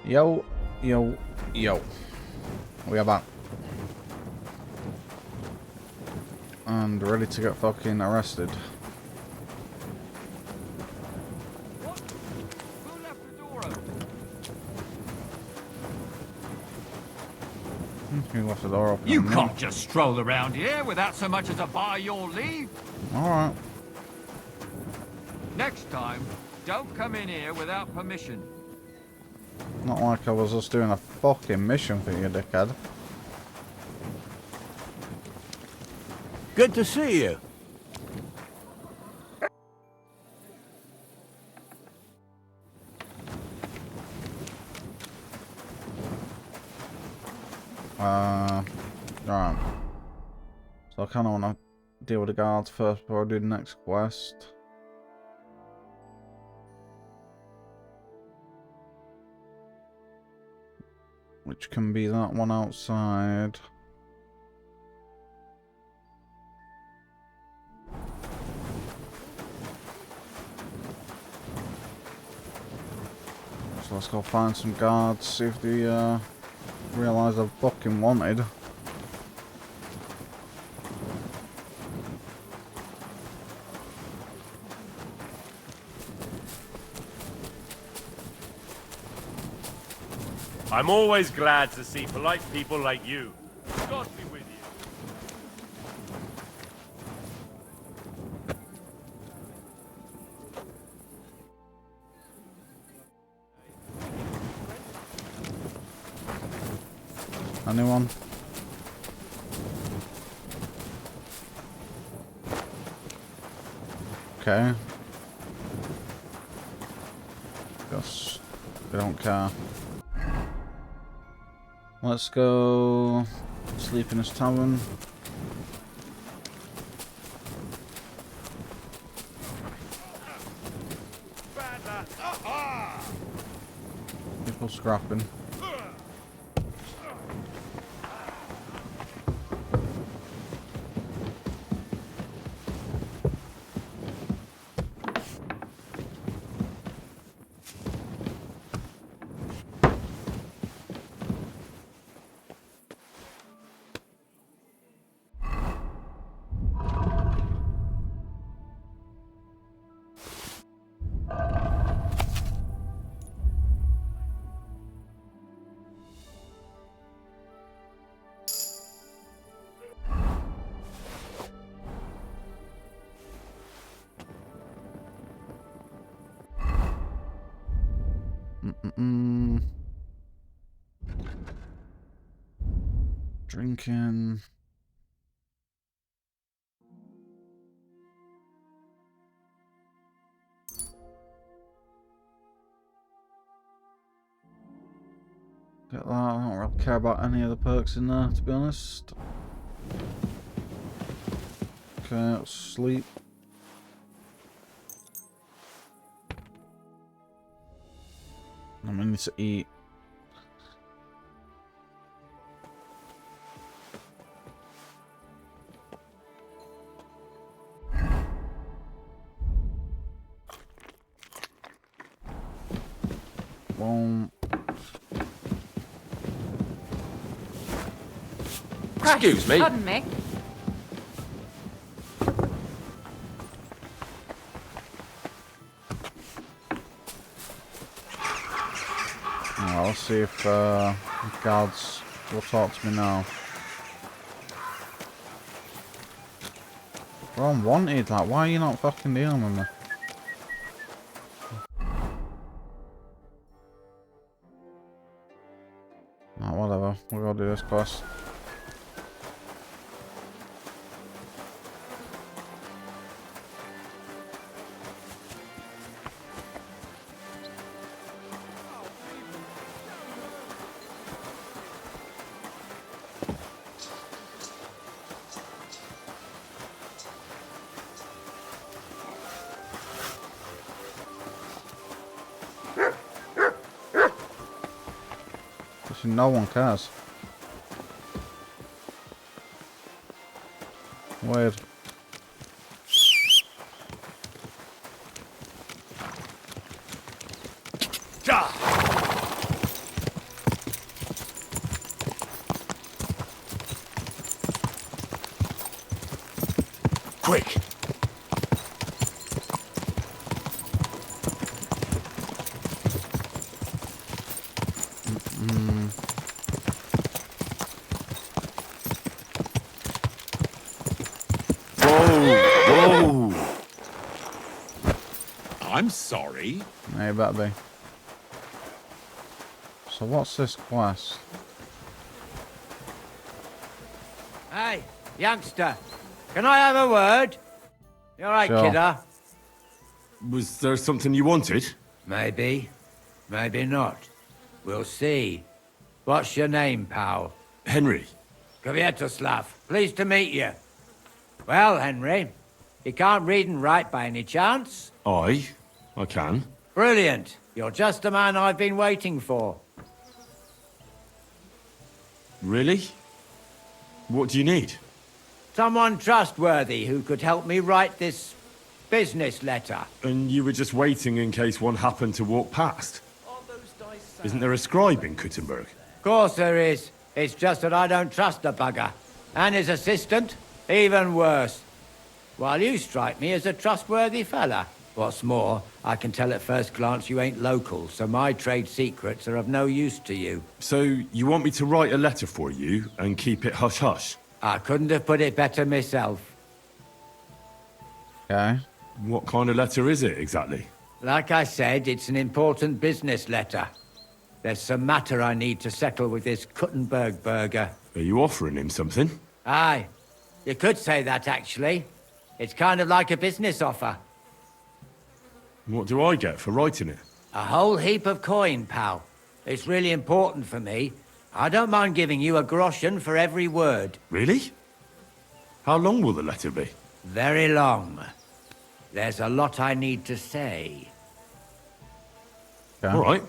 Yo, yo, yo. We are back. And ready to get fucking arrested. What? Who left the door open? You left the door open. You can't just stroll around here without so much as a by your leave. Alright. Next time, don't come in here without permission. Not like I was just doing a fucking mission for you, dickhead. Good to see you. Right. So I kind of want to deal with the guards first before I do the next quest. Which can be that one outside. So let's go find some guards, see if they realise they're fucking wanted. I'm always glad to see polite people like you. God be with you. Anyone? Okay. Guess they don't care. Let's go sleep in his tavern. People scrapping. Drinking. Get that. I don't really care about any of the perks in there, to be honest. Okay, let's sleep. I need to eat. Boom. Excuse me. Pardon me. Well, let's see if guards will talk to me now. We're unwanted, like, why are you not fucking dealing with me? Nah, whatever, we'll go do this quest. No one cares. Weird. Quick! Whoa! I'm sorry. Yeah, you better be. So what's this quest? Hey, youngster. Can I have a word? You alright, Sure. kidder? Was there something you wanted? Maybe. Maybe not. We'll see. What's your name, pal? Henry. Kvietoslav. Pleased to meet you. Well, Henry, you can't read and write by any chance? I can. Brilliant. You're just the man I've been waiting for. Really? What do you need? Someone trustworthy who could help me write this business letter. And you were just waiting in case one happened to walk past? Isn't there a scribe in Kuttenberg? Of course there is. It's just that I don't trust the bugger. And his assistant, even worse. While you strike me as a trustworthy fella. What's more, I can tell at first glance you ain't local, so my trade secrets are of no use to you. So you want me to write a letter for you and keep it hush-hush? I couldn't have put it better myself. Okay. What kind of letter is it, exactly? Like I said, it's an important business letter. There's some matter I need to settle with this Kuttenberg burger. Are you offering him something? Aye. You could say that, actually. It's kind of like a business offer. What do I get for writing it? A whole heap of coin, pal. It's really important for me. I don't mind giving you a groschen for every word. Really? How long will the letter be? Very long. There's a lot I need to say. Okay. All right.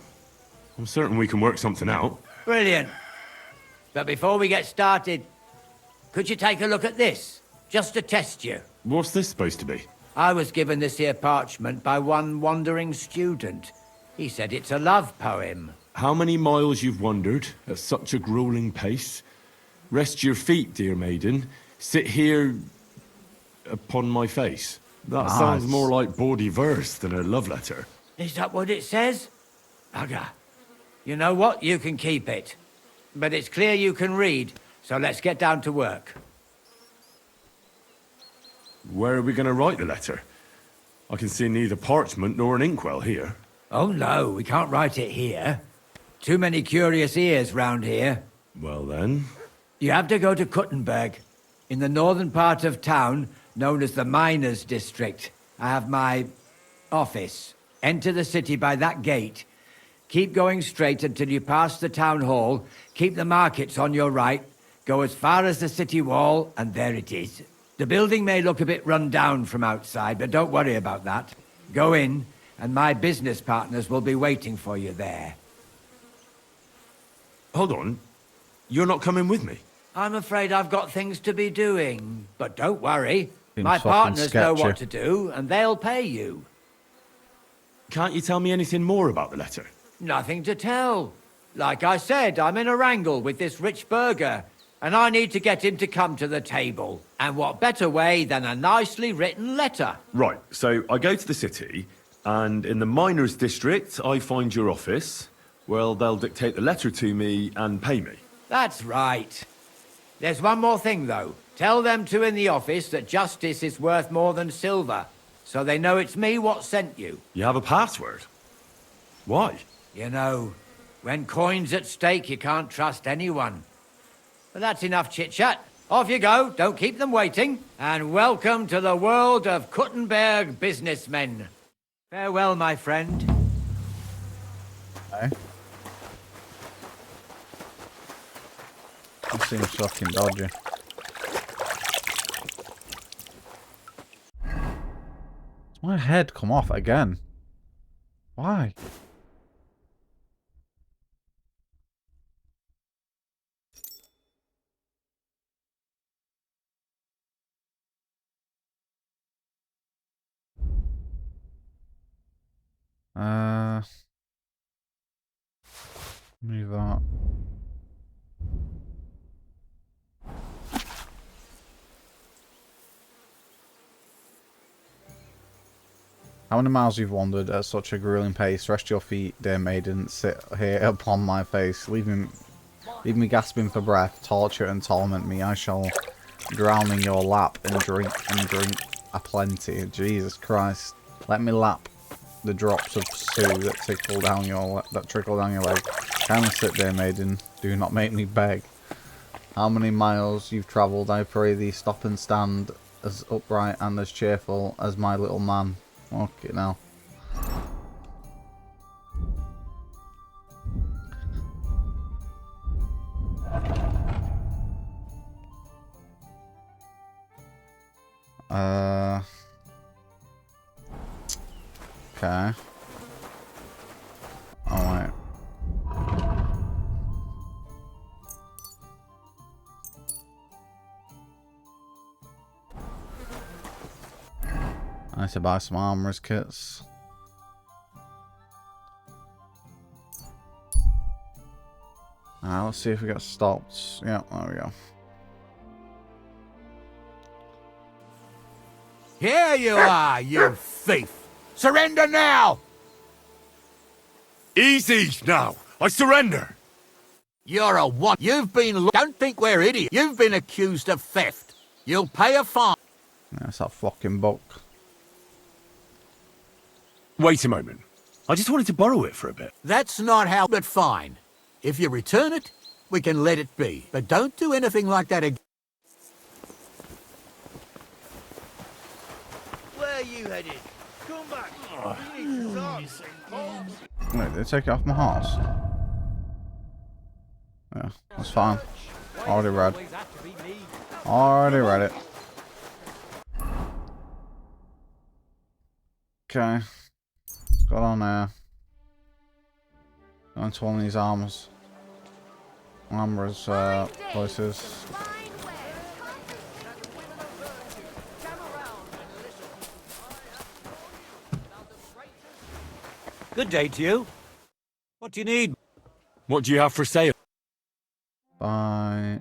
I'm certain we can work something out. Brilliant. But before we get started, could you take a look at this? Just to test you. What's this supposed to be? I was given this here parchment by one wandering student. He said it's a love poem. How many miles you've wandered at such a grueling pace? Rest your feet, dear maiden. Sit here upon my face. That Nice. sounds more like bawdy verse than a love letter. Is that what it says? Bugger. You know what? You can keep it. But it's clear you can read, so let's get down to work. Where are we going to write the letter? I can see neither parchment nor an inkwell here. Oh no, we can't write it here. Too many curious ears round here. Well then... You have to go to Kuttenberg, in the northern part of town, known as the Miners' District. I have my office. Enter the city by that gate. Keep going straight until you pass the town hall. Keep the markets on your right. Go as far as the city wall, and there it is. The building may look a bit run down from outside, but don't worry about that. Go in, and my business partners will be waiting for you there. Hold on. You're not coming with me? I'm afraid I've got things to be doing. But don't worry. Seems My fucking partners know sketchy. what to do, and they'll pay you. Can't you tell me anything more about the letter? Nothing to tell. Like I said, I'm in a wrangle with this rich burger, and I need to get him to come to the table. And what better way than a nicely written letter? Right, so I go to the city, and in the Miners' District, I find your office. Well, they'll dictate the letter to me and pay me. That's right. There's one more thing, though. Tell them two in the office that justice is worth more than silver, so they know it's me what sent you. You have a password? Why? You know, when coin's at stake, you can't trust anyone. But that's enough chit-chat. Off you go, don't keep them waiting. And welcome to the world of Kuttenberg businessmen. Farewell, my friend. Okay. That seems fucking dodgy. Does my head come off again? Why? Move that. How many miles you've wandered at such a grueling pace? Rest your feet, dear maiden. Sit here upon my face. Leave me gasping for breath. Torture and torment me. I shall drown in your lap and drink aplenty. Jesus Christ. Let me lap the drops of stew that trickle down your leg. Kindly sit, dear maiden. Do not make me beg. How many miles you've travelled, I pray thee, stop and stand as upright and as cheerful as my little man. Okay, now. Okay. Alright. I need to buy some armorers kits. Let's see if we get stopped. Yeah, there we go. Here you are, you thief! Surrender now! Easy now. I surrender. You're a what? You've been... Don't think we're idiots. You've been accused of theft. You'll pay a fine. That's that fucking book. Wait a moment. I just wanted to borrow it for a bit. That's not how... But fine. If you return it, we can let it be. But don't do anything like that again. Where are you headed? Come back. We need to talk. Wait, did they take it off my horse? Yeah, that's fine. Already read. Already read it. Okay. What's going on there? Going to one of these armorers places. Good day to you. What do you need? What do you have for sale? Buy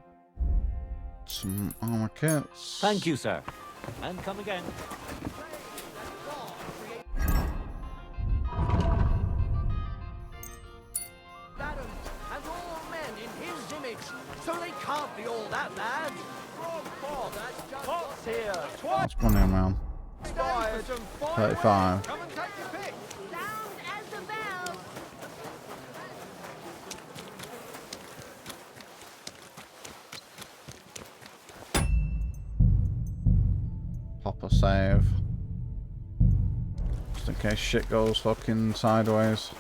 some armor kits. Thank you, sir. And come again. Adam and all men in his image, so they can't be all that bad. Pots here. What's money around? 35. Come and take your pick. Sound as the bell. Pop a save. Just in case shit goes fucking sideways.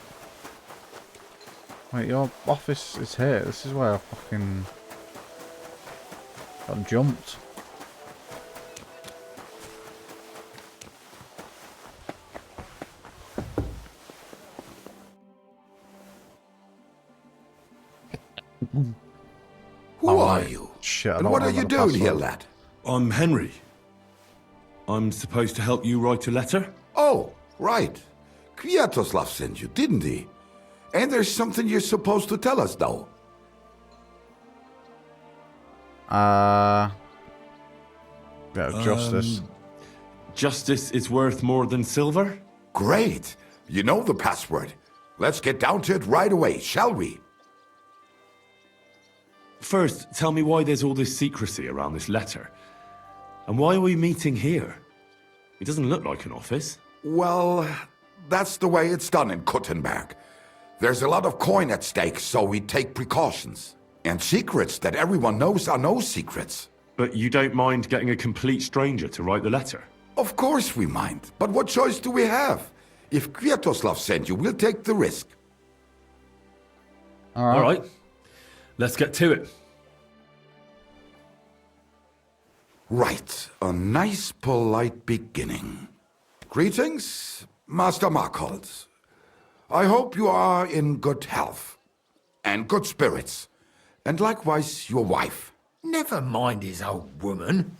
Wait, your office is here. This is where I fucking got jumped. Who are you? Shit, I And don't what know are you the doing here, password. lad? I'm Henry. I'm supposed to help you write a letter? Oh, right. Kwiatoslav sent you, didn't he? And there's something you're supposed to tell us, though. Yeah, justice. Justice is worth more than silver? Great. You know the password. Let's get down to it right away, shall we? First, tell me why there's all this secrecy around this letter. And why are we meeting here? It doesn't look like an office. Well, that's the way it's done in Kuttenberg. There's a lot of coin at stake, so we take precautions. And secrets that everyone knows are no secrets. But you don't mind getting a complete stranger to write the letter? Of course we mind, but what choice do we have? If Kwiatoslav sent you, we'll take the risk. All right. Let's get to it. Right, a nice polite beginning. Greetings, Master Markholz. I hope you are in good health and good spirits, and likewise your wife. Never mind his old woman.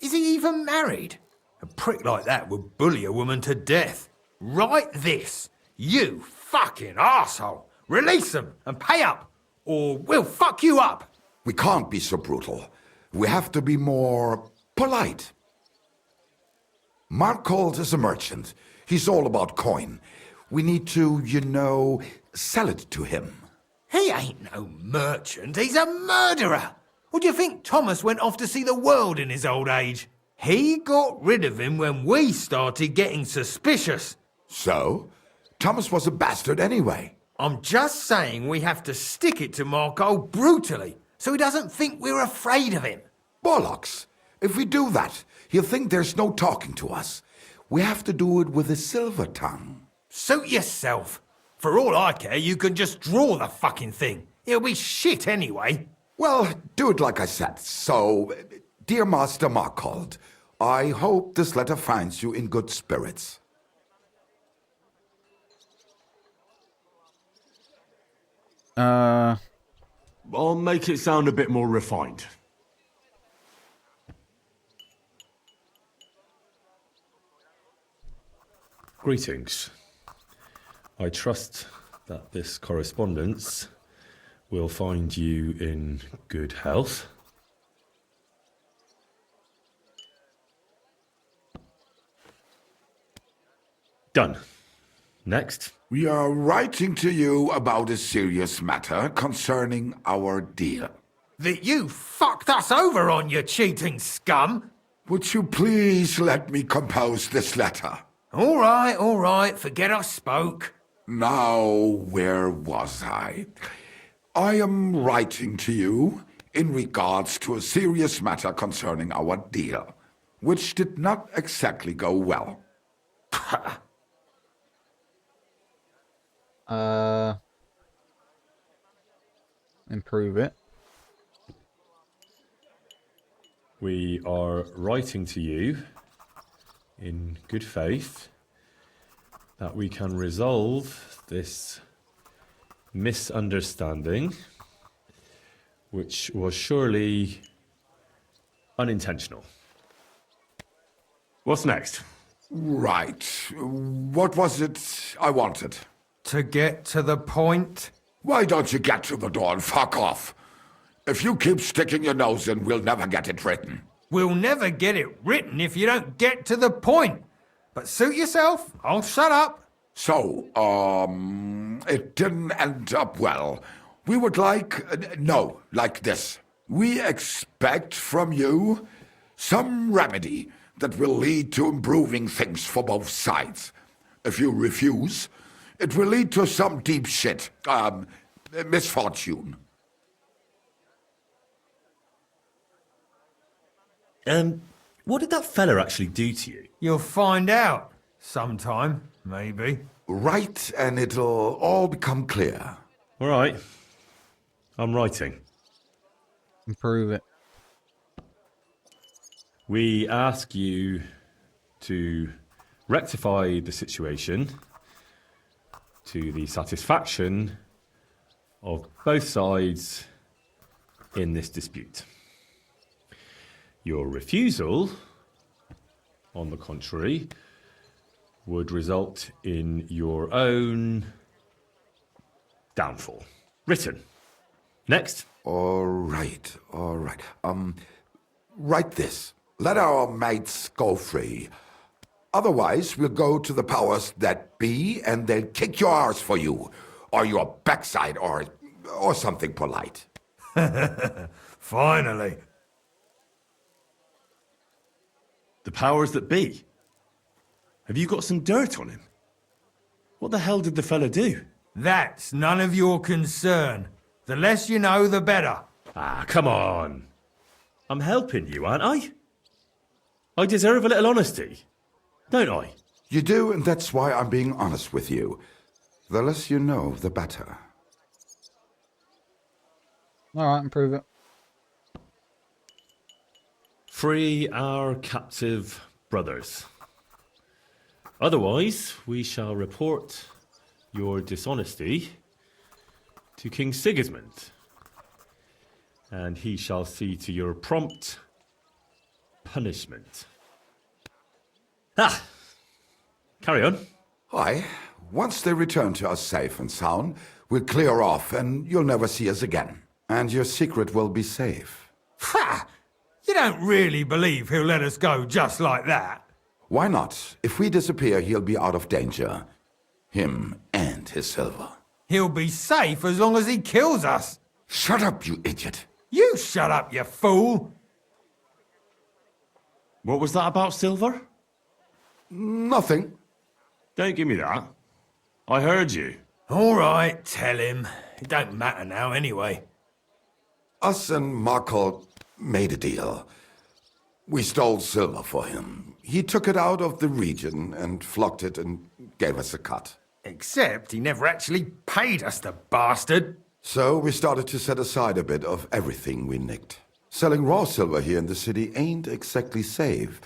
Is he even married? A prick like that would bully a woman to death. Write this. You fucking arsehole. Release them and pay up, or we'll fuck you up. We can't be so brutal. We have to be more polite. Markholz is a merchant. He's all about coin. We need to, sell it to him. He ain't no merchant, he's a murderer. Or do you think Thomas went off to see the world in his old age? He got rid of him when we started getting suspicious. So? Thomas was a bastard anyway. I'm just saying we have to stick it to Marco brutally, so he doesn't think we're afraid of him. Bollocks! If we do that, he'll think there's no talking to us. We have to do it with a silver tongue. Suit yourself. For all I care, you can just draw the fucking thing. It'll be shit anyway. Well, do it like I said. So, dear Master Markold, I hope this letter finds you in good spirits. I'll make it sound a bit more refined. Greetings. I trust that this correspondence will find you in good health. Done. Next. We are writing to you about a serious matter concerning our deal. That you fucked us over on, you cheating scum. Would you please let me compose this letter? All right, forget I spoke. Now, where was I? I am writing to you in regards to a serious matter concerning our deal, which did not exactly go well. Improve it. We are writing to you in good faith that we can resolve this misunderstanding, which was surely unintentional. What's next? Right. What was it I wanted? To get to the point? Why don't you get to the door and fuck off? If you keep sticking your nose in, we'll never get it written. We'll never get it written if you don't get to the point. But suit yourself, I'll shut up. So, it didn't end up well. We would like this. We expect from you some remedy that will lead to improving things for both sides. If you refuse, it will lead to some deep shit, misfortune. What did that fella actually do to you? You'll find out. Sometime, maybe. Write and it'll all become clear. All right. I'm writing. Improve it. We ask you to rectify the situation to the satisfaction of both sides in this dispute. Your refusal, on the contrary, would result in your own downfall. Written. Next. All right. Write this. Let our mates go free. Otherwise, we'll go to the powers that be and they'll kick your arse for you. Or your backside, or something polite. Finally. The powers that be. Have you got some dirt on him? What the hell did the fella do? That's none of your concern. The less you know, the better. Ah, come on. I'm helping you, aren't I? I deserve a little honesty, don't I? You do, and that's why I'm being honest with you. The less you know, the better. Alright, improve it. Free our captive brothers. Otherwise, we shall report your dishonesty to King Sigismund, and he shall see to your prompt punishment. Ah! Carry on. Aye. Once they return to us safe and sound, we'll clear off and you'll never see us again. And your secret will be safe. Ha! You don't really believe he'll let us go just like that? Why not? If we disappear, he'll be out of danger. Him and his silver. He'll be safe as long as he kills us. Shut up, you idiot. You shut up, you fool. What was that about silver? Nothing. Don't give me that. I heard you. All right, tell him. It don't matter now anyway. Us and Markle made a deal. We stole silver for him. He took it out of the region and flocked it and gave us a cut. Except he never actually paid us, the bastard. So we started to set aside a bit of everything we nicked. Selling raw silver here in the city ain't exactly safe,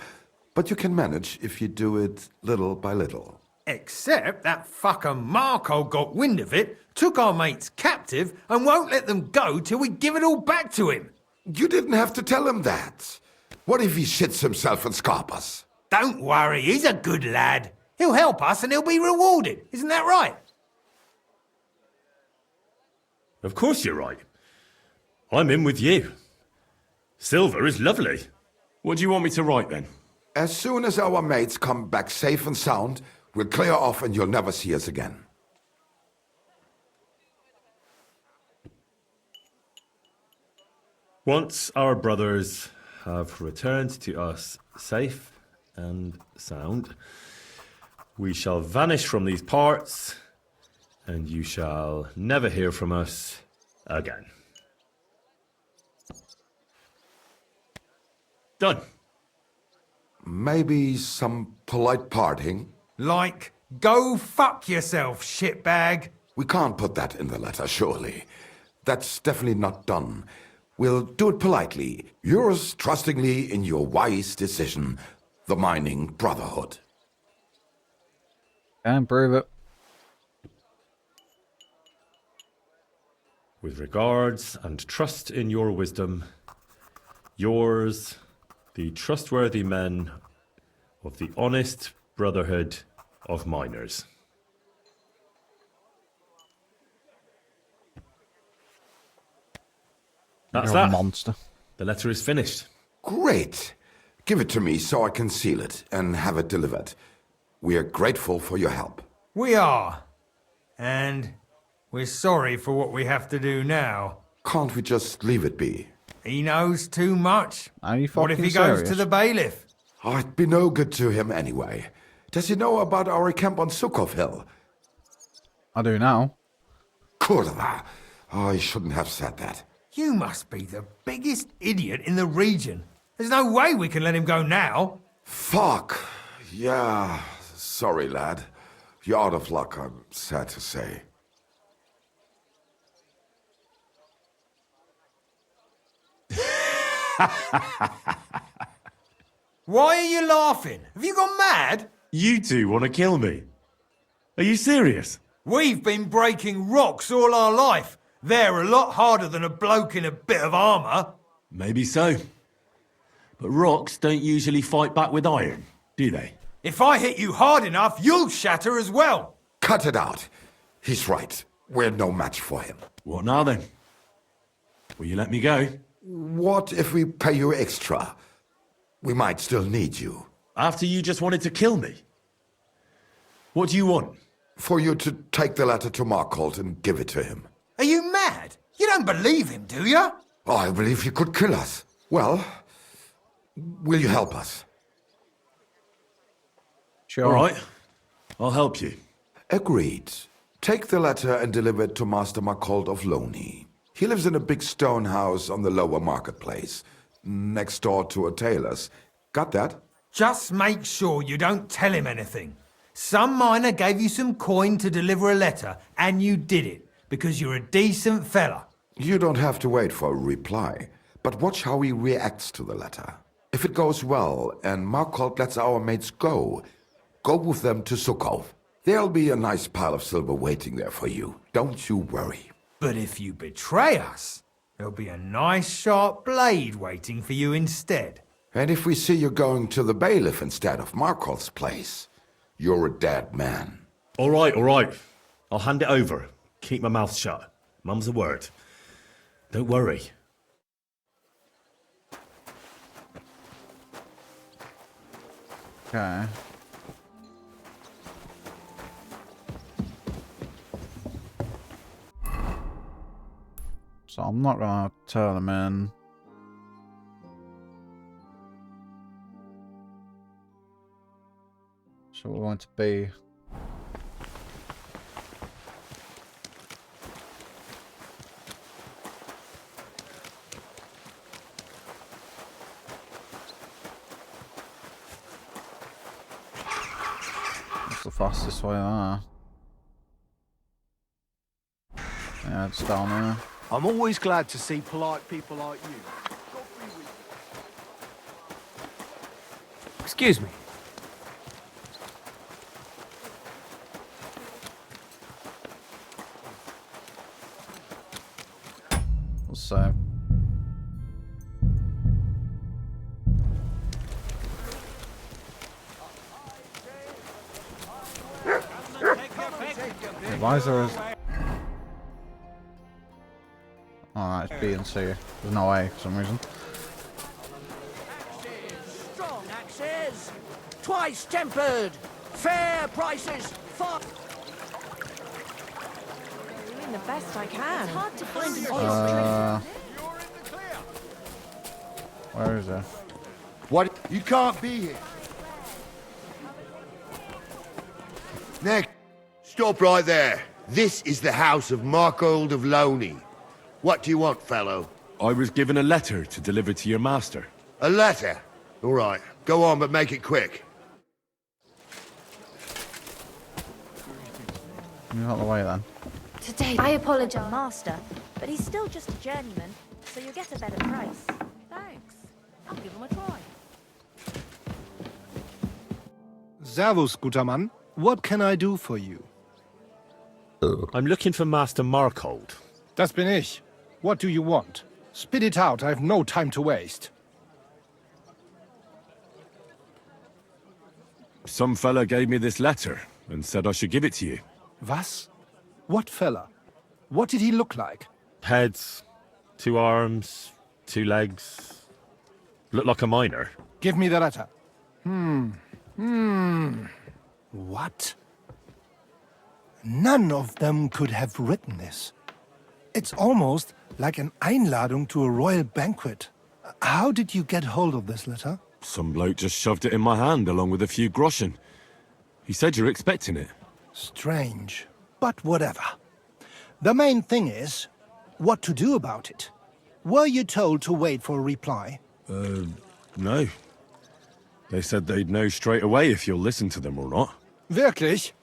but you can manage if you do it little by little. Except that fucker Marco got wind of it, took our mates captive, and won't let them go till we give it all back to him. You didn't have to tell him that. What if he shits himself and scarp us? Don't worry, he's a good lad. He'll help us and he'll be rewarded. Isn't that right? Of course you're right. I'm in with you. Silver is lovely. What do you want me to write then? As soon as our mates come back safe and sound, we'll clear off and you'll never see us again. Once our brothers have returned to us safe and sound, we shall vanish from these parts, and you shall never hear from us again. Done. Maybe some polite parting? Like, go fuck yourself, shitbag. We can't put that in the letter, surely. That's definitely not done. We'll do it politely. Yours trustingly in your wise decision, the Mining Brotherhood. Can't prove it. With regards and trust in your wisdom, yours, the trustworthy men of the honest Brotherhood of Miners. That's You're a that. monster. The letter is finished. Great. Give it to me so I can seal it and have it delivered. We are grateful for your help. We are. And we're sorry for what we have to do now. Can't we just leave it be? He knows too much. Are you What if fucking he goes serious? to the bailiff? I'd be no good to him anyway. Does he know about our camp on Sukov Hill? I do now. Kurva. I shouldn't have said that. You must be the biggest idiot in the region. There's no way we can let him go now. Fuck. Yeah. Sorry, lad. You're out of luck, I'm sad to say. Why are you laughing? Have you gone mad? You two want to kill me? Are you serious? We've been breaking rocks all our life. They're a lot harder than a bloke in a bit of armour. Maybe so. But rocks don't usually fight back with iron, do they? If I hit you hard enough, you'll shatter as well. Cut it out. He's right. We're no match for him. What now then? Will you let me go? What if we pay you extra? We might still need you. After you just wanted to kill me? What do you want? For you to take the letter to Markholt and give it to him. Are you mad? You don't believe him, do you? I believe he could kill us. Well, will you help us? Sure. All right. I'll help you. Agreed. Take the letter and deliver it to Master Markholt of Loney. He lives in a big stone house on the lower marketplace, next door to a tailor's. Got that? Just make sure you don't tell him anything. Some miner gave you some coin to deliver a letter, and you did it, because you're a decent fella. You don't have to wait for a reply, but watch how he reacts to the letter. If it goes well and Markholt lets our mates go with them to Sukov. There'll be a nice pile of silver waiting there for you. Don't you worry. But if you betray us, there'll be a nice sharp blade waiting for you instead. And if we see you going to the bailiff instead of Markholt's place, you're a dead man. All right, all right. I'll hand it over. Keep my mouth shut. Mum's a word. Don't worry. Okay. So I'm not gonna turn them in. So we're going to be... What's the fastest way there? Yeah, it's down here. I'm always glad to see polite people like you. Excuse me. So... Why is there a... Oh, it's B and C. There's no A for some reason. Strong axes, twice tempered, fair prices, far. Doing the best I can. It's hard to find an Where is it? What? You can't be here. Next. Stop right there. This is the house of Markold of Loney. What do you want, fellow? I was given a letter to deliver to your master. A letter? All right. Go on, but make it quick. Move out of the way then. Today, I apologize, master, but he's still just a journeyman, so you'll get a better price. Thanks. I'll give him a try. Servus, guter Mann. What can I do for you? I'm looking for Master Markold. Das bin ich. What do you want? Spit it out, I've no time to waste. Some fella gave me this letter and said I should give it to you. Was? What fella? What did he look like? Heads, 2 arms, 2 legs. Looked like a miner. Give me the letter. What? None of them could have written this. It's almost like an Einladung to a royal banquet. How did you get hold of this letter? Some bloke just shoved it in my hand along with a few groschen. He said you're expecting it. Strange, but whatever. The main thing is, what to do about it. Were you told to wait for a reply? No. They said they'd know straight away if you'll listen to them or not. Wirklich?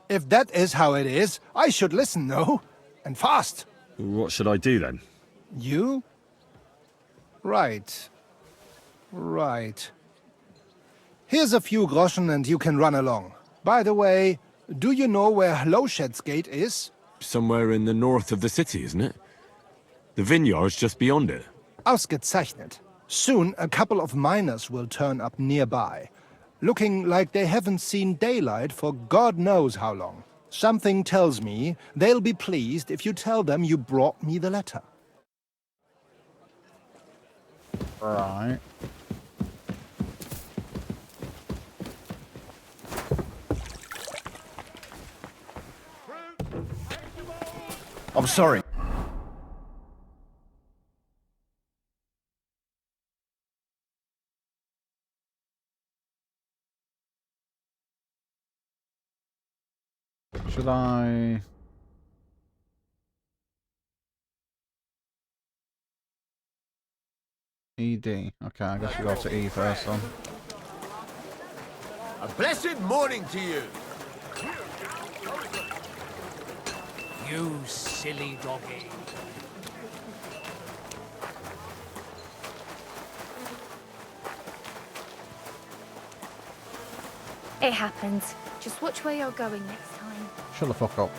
If that is how it is, I should listen, no? And fast. What should I do then? You? Right. Right. Here's a few groschen and you can run along. By the way, do you know where Hlowshed's Gate is? Somewhere in the north of the city, isn't it? The vineyard's just beyond it. Ausgezeichnet. Soon a couple of miners will turn up nearby, looking like they haven't seen daylight for God knows how long. Something tells me they'll be pleased if you tell them you brought me the letter. Right. I'm sorry. Should I... ED. Okay, I guess we go to E first then. A blessed morning to you. You silly doggy. It happens. Just watch where you're going next time. Shut the fuck up.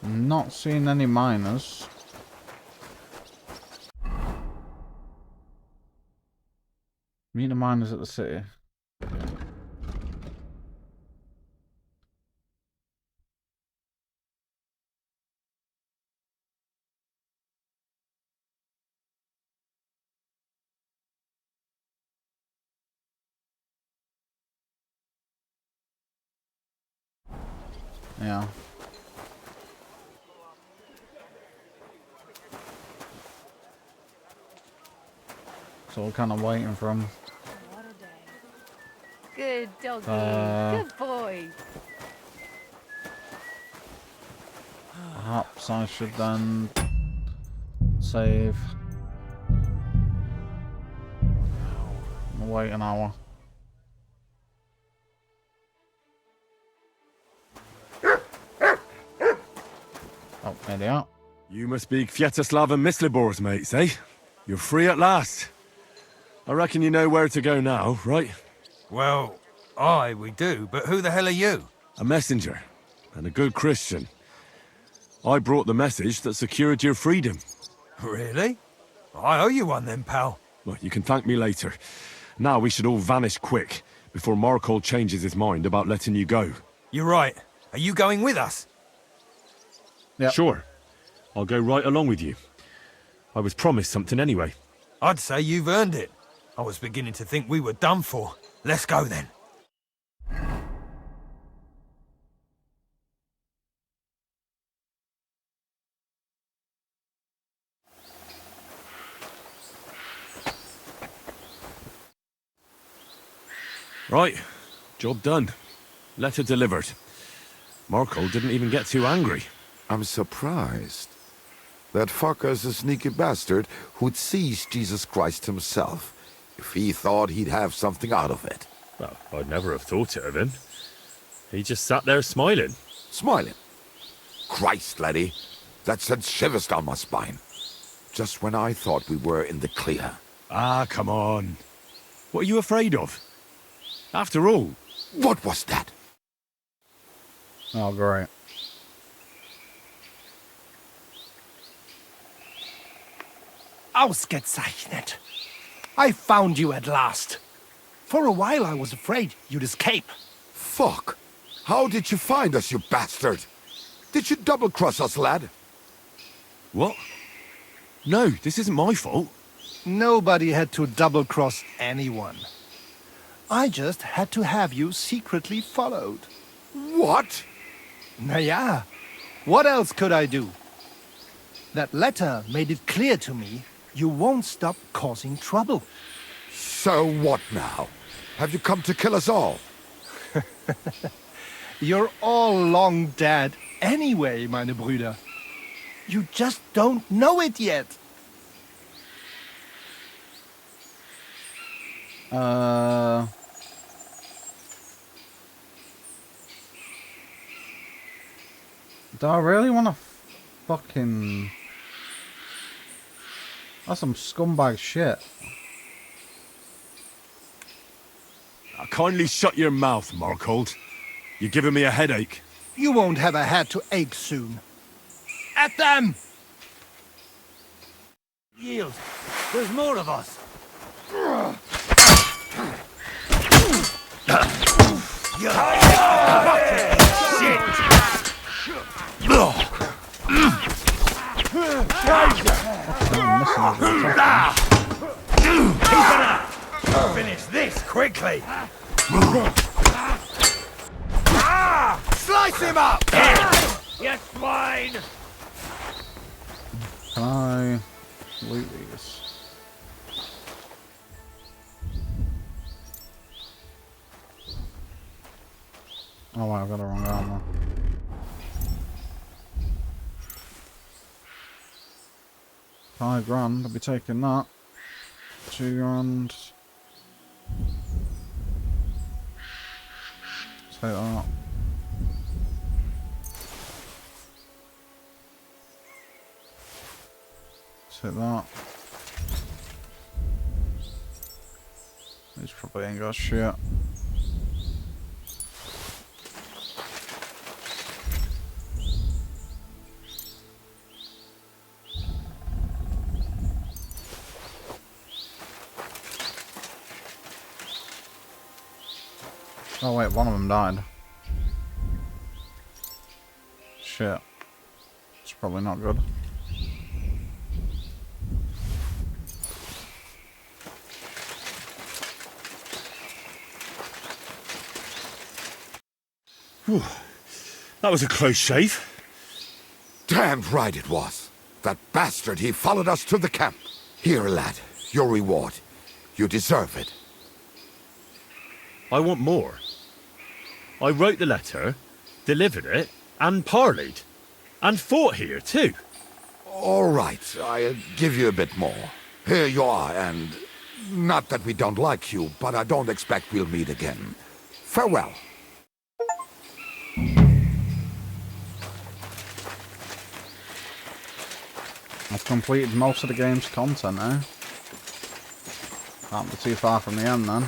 Not seeing any miners. Meet the miners at the city. Yeah. So we're kind of waiting for him. What a day. Good doggy. Good boy. Perhaps I should then save. Wait an hour. Oh, there they are. You must be Kwiatoslav and Myslibor's mates, eh? You're free at last. I reckon you know where to go now, right? Well, aye, we do, but who the hell are you? A messenger, and a good Christian. I brought the message that secured your freedom. Really? I owe you one then, pal. Well, you can thank me later. Now we should all vanish quick, before Markhold changes his mind about letting you go. You're right. Are you going with us? Yeah. Sure. I'll go right along with you. I was promised something anyway. I'd say you've earned it. I was beginning to think we were done for. Let's go then. Right. Job done. Letter delivered. Markhold didn't even get too angry. I'm surprised. That fucker's a sneaky bastard who'd seize Jesus Christ himself if he thought he'd have something out of it. Well, I'd never have thought it of him. He just sat there smiling. Smiling. Christ, laddie, that sent shivers down my spine. Just when I thought we were in the clear. Ah, come on. What are you afraid of? After all... What was that? Oh, great. Ausgezeichnet. I found you at last. For a while I was afraid you'd escape. Fuck. How did you find us, you bastard? Did you double-cross us, lad? What? No, this isn't my fault. Nobody had to double-cross anyone. I just had to have you secretly followed. What? Naja, what else could I do? That letter made it clear to me you won't stop causing trouble. So what now? Have you come to kill us all? You're all long dead anyway, meine Brüder. You just don't know it yet. Do I really want to fucking... That's some scumbag shit. Kindly shut your mouth, Markhold. You're giving me a headache. You won't have a head to ache soon. At them! Yield. There's more of us. Finish this quickly. Slice him up! You swine! Can I loot these? Oh wow, I've got the wrong armor. £5 I'll be taking that. £2. Take that. Take that. These probably ain't got shit. Oh wait, one of them died. Shit. It's probably not good. That was a close shave. Damned right it was. That bastard, he followed us to the camp. Here, lad, your reward. You deserve it. I want more. I wrote the letter, delivered it, and parleyed. And fought here, too. All right, I'll give you a bit more. Here you are, and not that we don't like you, but I don't expect we'll meet again. Farewell. I've completed most of the game's content now. Can't be too far from the end then.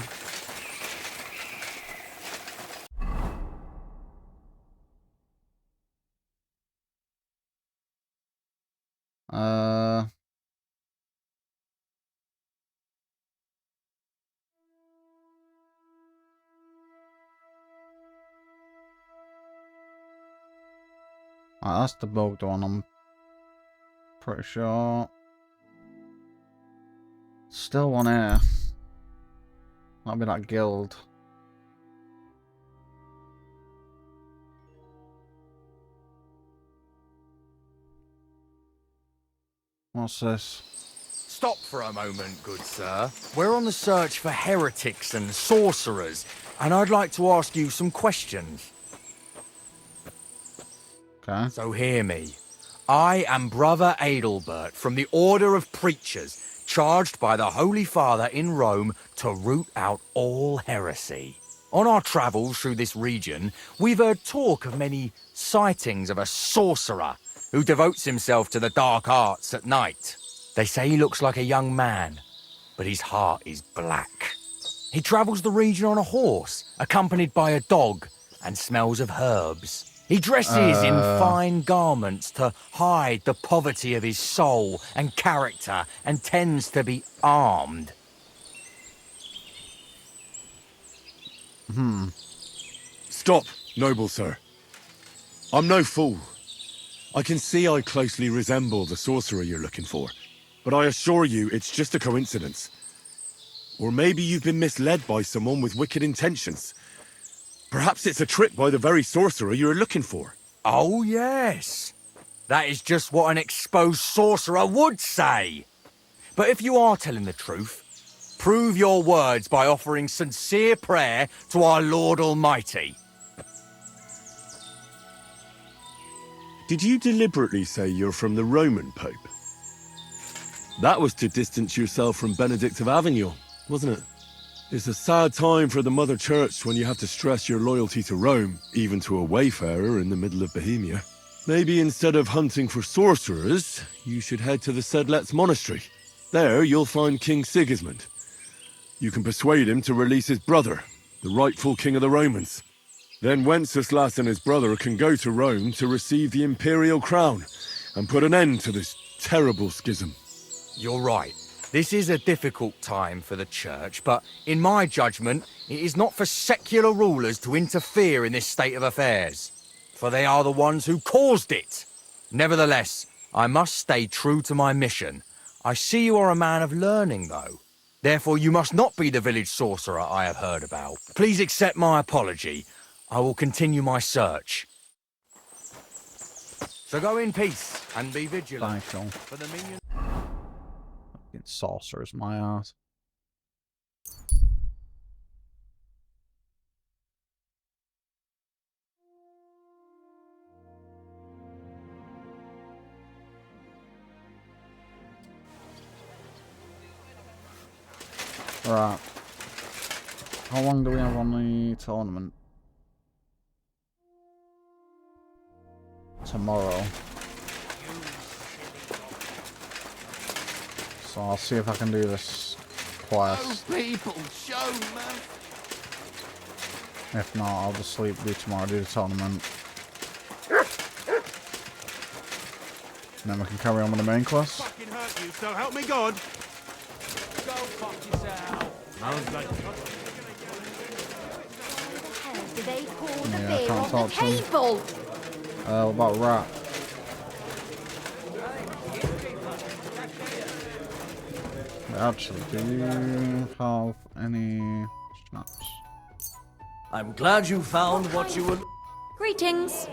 That's the bugged one, I'm pretty sure. Still one here. That'll be that guild. What's this? Stop for a moment, good sir. We're on the search for heretics and sorcerers, and I'd like to ask you some questions. Okay. So hear me. I am Brother Adelbert from the Order of Preachers, charged by the Holy Father in Rome to root out all heresy. On our travels through this region, we've heard talk of many sightings of a sorcerer who devotes himself to the dark arts at night. They say he looks like a young man, but his heart is black. He travels the region on a horse, accompanied by a dog, and smells of herbs. He dresses in fine garments to hide the poverty of his soul and character, and tends to be armed. Stop, noble sir. I'm no fool. I can see I closely resemble the sorcerer you're looking for, but I assure you it's just a coincidence. Or maybe you've been misled by someone with wicked intentions. Perhaps it's a trick by the very sorcerer you're looking for. Oh, yes. That is just what an exposed sorcerer would say. But if you are telling the truth, prove your words by offering sincere prayer to our Lord Almighty. Did you deliberately say you're from the Roman Pope? That was to distance yourself from Benedict of Avignon, wasn't it? It's a sad time for the Mother Church when you have to stress your loyalty to Rome, even to a wayfarer in the middle of Bohemia. Maybe instead of hunting for sorcerers, you should head to the Sedlets Monastery. There you'll find King Sigismund. You can persuade him to release his brother, the rightful king of the Romans. Then Wenceslas and his brother can go to Rome to receive the imperial crown and put an end to this terrible schism. You're right. This is a difficult time for the church, but in my judgment, it is not for secular rulers to interfere in this state of affairs, for they are the ones who caused it. Nevertheless, I must stay true to my mission. I see you are a man of learning, though. Therefore, you must not be the village sorcerer I have heard about. Please accept my apology. I will continue my search. So go in peace and be vigilant. For the minion. Sorcerers, my ass. Right. How long do we have on the tournament? Tomorrow. So I'll see if I can do this quest. People, show, man. If not, I'll just sleep, do tomorrow, do the tournament. And then we can carry on with the main quest. Fucking hurt you, so help me God. Go fuck yourself. Sounds like... Do they pour the Yeah, I beer can't on the talk to him. table? What about Rat? Actually, do you have any snaps? I'm glad you found what you were... Greetings.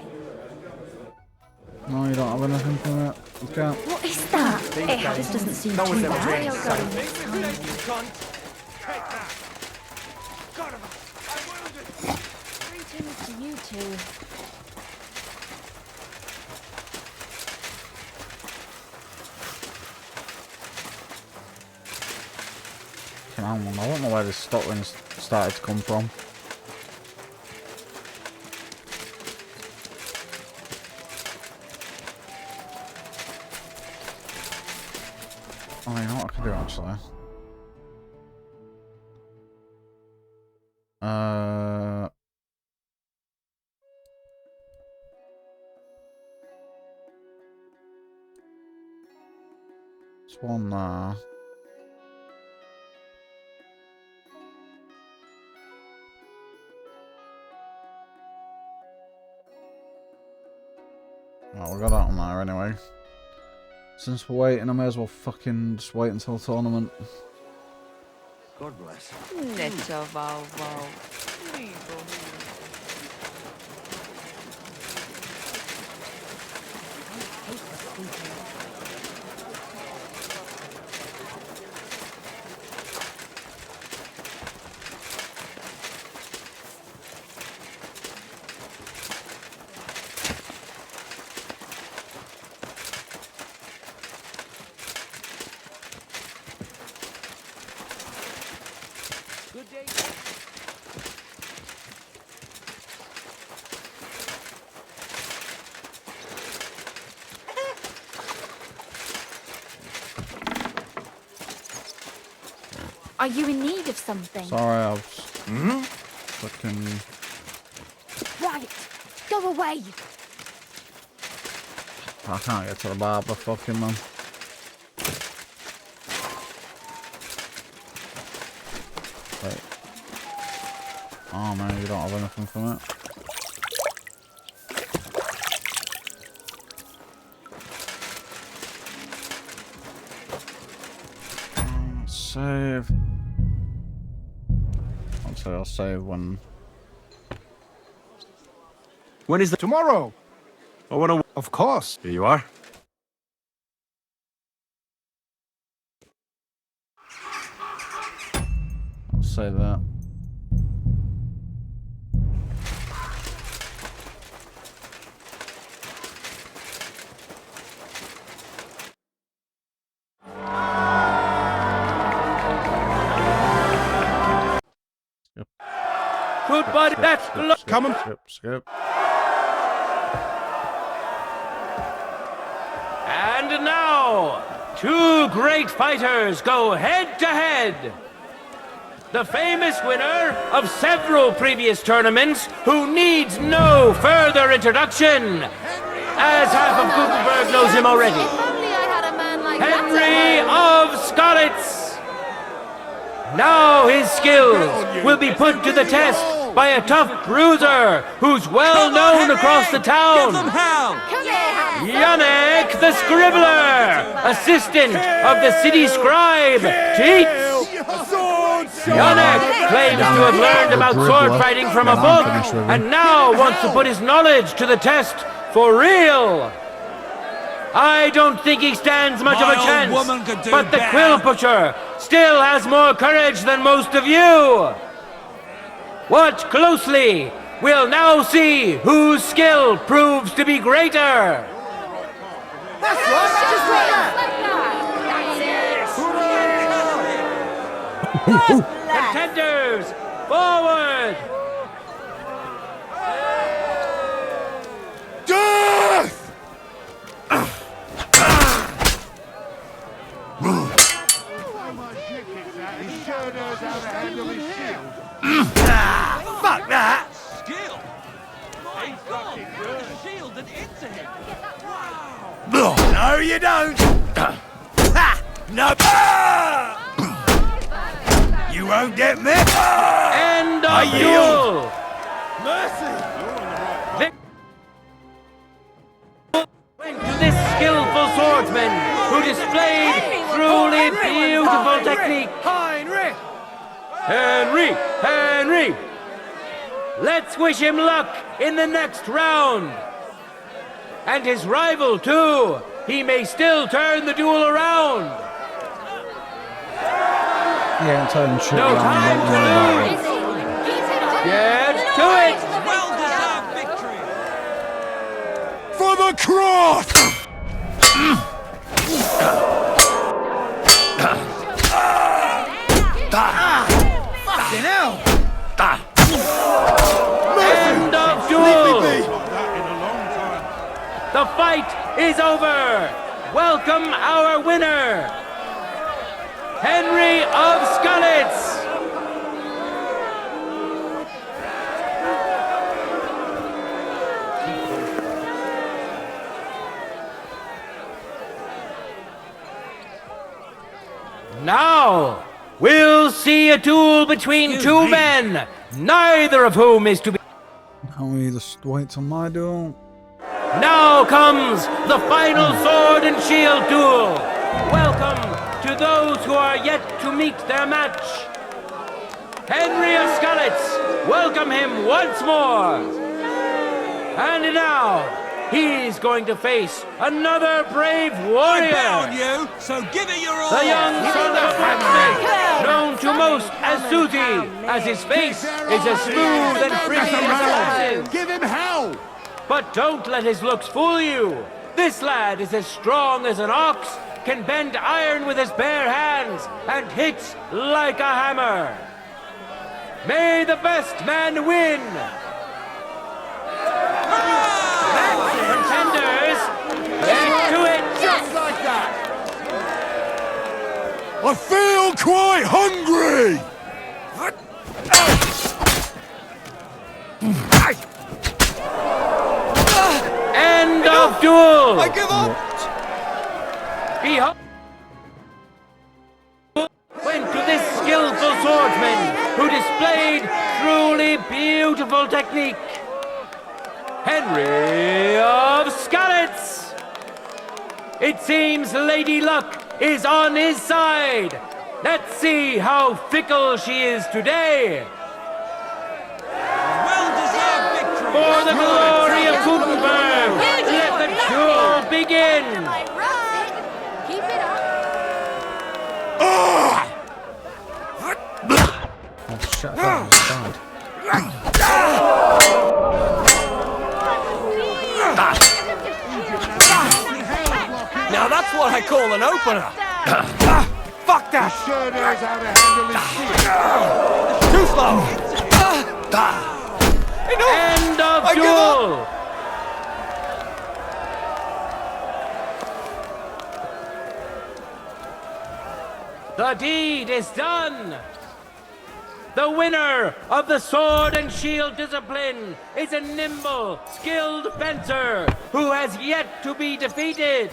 No, you don't have anything from it. You can't. What is that? This doesn't seem too bad. Greetings to you two. I don't know where this Scotland started to come from. Oh, you know what I can do actually? There's one there. Oh, we got that one there anyway. Since we're waiting, I may as well fucking just wait until the tournament. God bless. Neto Valvo. Good day. Are you in need of something? Sorry, I was fucking. Right, go away. I can't get to the barber, fucking man. Wait. Oh no, you don't have anything from it. Save. I'll save when. When is the Tomorrow. I want to. Of course. Here you are. I'll save that. Goodbye, that's Come on. Skip. And now, two great fighters go head to head. The famous winner of several previous tournaments, who needs no further introduction, as half of Gutenberg knows him already. If only I had a man like Henry of Scarlets. Now his skills will be put to the test by a tough bruiser who's well known across the town. Yannick the Scribbler, assistant of the city scribe, Teats. Yannick claims to have learned about sword fighting from a book and now wants to put his knowledge to the test for real. I don't think he stands much of a chance, but the Quill Pusher still has more courage than most of you. Watch closely. We'll now see whose skill proves to be greater. That's right. Just like that. Contenders, forward! Death! Fuck that. Skill. My God, shield and into him. No, you don't. Ha! No. You won't get me. End of duel. Mercy. Went to this skillful swordsman who displayed truly beautiful technique. Henry! Let's wish him luck in the next round. And his rival, too. He may still turn the duel around. He ain't turning shit No around. time don't to worry lose. about it. Get to it. For the cross! Fucking hell! End of duel. The fight is over. Welcome our winner, Henry of Skalitz. Now, we'll see a duel between two men, neither of whom is to be... Now we just wait till my duel. Now comes the final sword and shield duel. Welcome to those who are yet to meet their match. Henry of Skalitz, welcome him once more. And now, he's going to face another brave warrior. I bet on you, so give it your all. The young son of Blacksmith, known to most as Susie, as his face is as smooth and pretty as glasses. Give him hell! But don't let his looks fool you. This lad is as strong as an ox, can bend iron with his bare hands, and hits like a hammer. May the best man win. Contenders, get to it. Just like that! I feel quite hungry! End of duel. I give up! Behold, went to this skillful swordsman who displayed truly beautiful technique. Henry of Skalitz. It seems Lady Luck is on his side. Let's see how fickle she is today. Well-deserved victory! For the glory of Gutenberg, let the duel begin. Keep it up. Oh shit, I thought I was died. Now that's what I call an opener. Fuck that! Sure knows how to handle his shit. Too slow. End of I give duel. The deed is done. The winner of the sword and shield discipline is a nimble, skilled fencer who has yet to be defeated.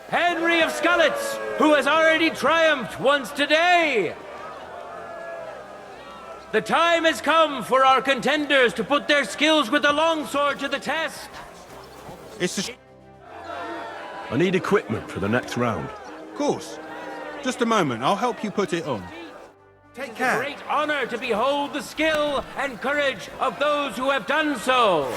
Henry of Skalitz, who has already triumphed once today. The time has come for our contenders to put their skills with the longsword to the test. I need equipment for the next round. Of course. Just a moment, I'll help you put it on. Take care. It's a great honor to behold the skill and courage of those who have done so.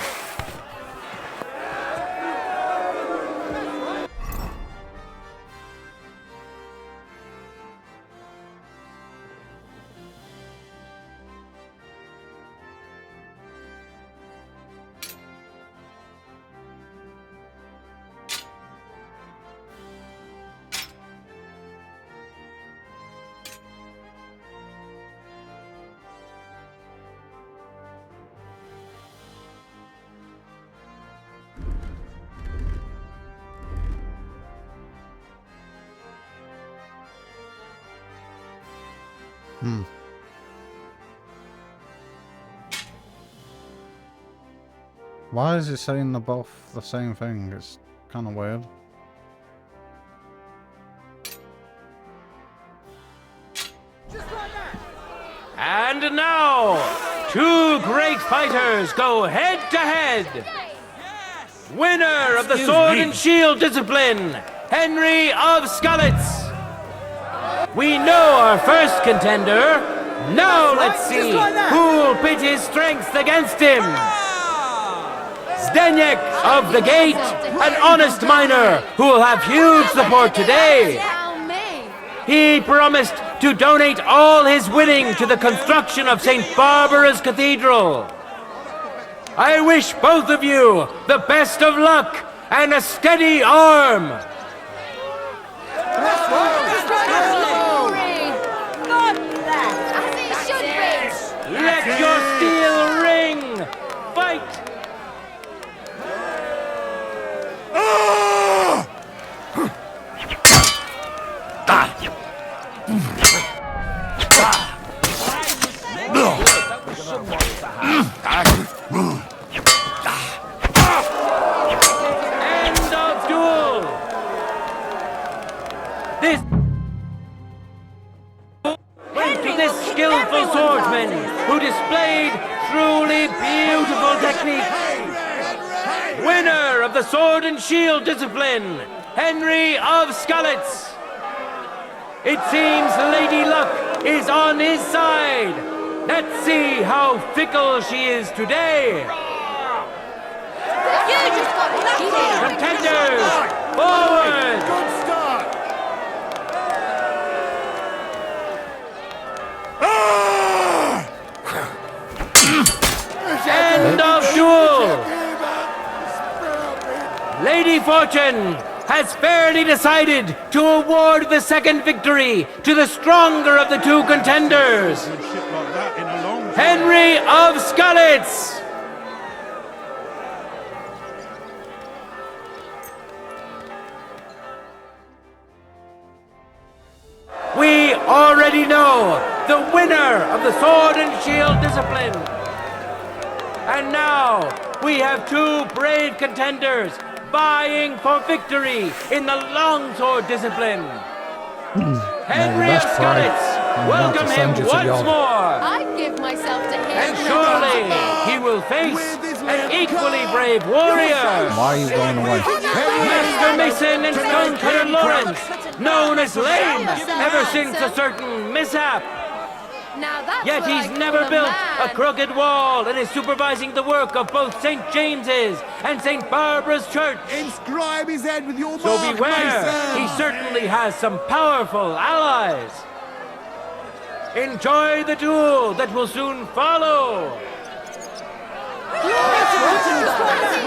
Why is it saying they're both the same thing? It's kind of weird. And now, two great fighters go head to head. Winner of the sword and shield discipline, Henry of Skalitz. We know our first contender. Now let's see who'll pit his strength against him. Zdeněk of the Gate, an honest miner who will have huge support today. He promised to donate all his winnings to the construction of St. Barbara's Cathedral. I wish both of you the best of luck and a steady arm. Let your steel ring! Fight! End of duel! This went to this skillful swordsman who displayed truly beautiful technique. Winner of the sword and shield discipline, Henry of Skalitz. It seems Lady Luck is on his side. Let's see how fickle she is today. Contenders, forward! Good start! End of duel! Lady Fortune has fairly decided to award the second victory to the stronger of the two contenders, Henry of Skalitz. We already know the winner of the sword and shield discipline. And now we have two brave contenders vying for victory in the longsword discipline. Henry of Skalitz, welcome him once more. I'd give myself to him. And surely he will face an equally brave warrior. Why are you going away? Master Mason and Stonecutter Lawrence, known as Lame ever since a certain mishap. Now that's Yet what he's I never call a built man. a crooked wall and is supervising the work of both St. James's and St. Barbara's Church. Inscribe his head with your So mark, beware, Mason. he certainly has some powerful allies. Enjoy the duel that will soon follow.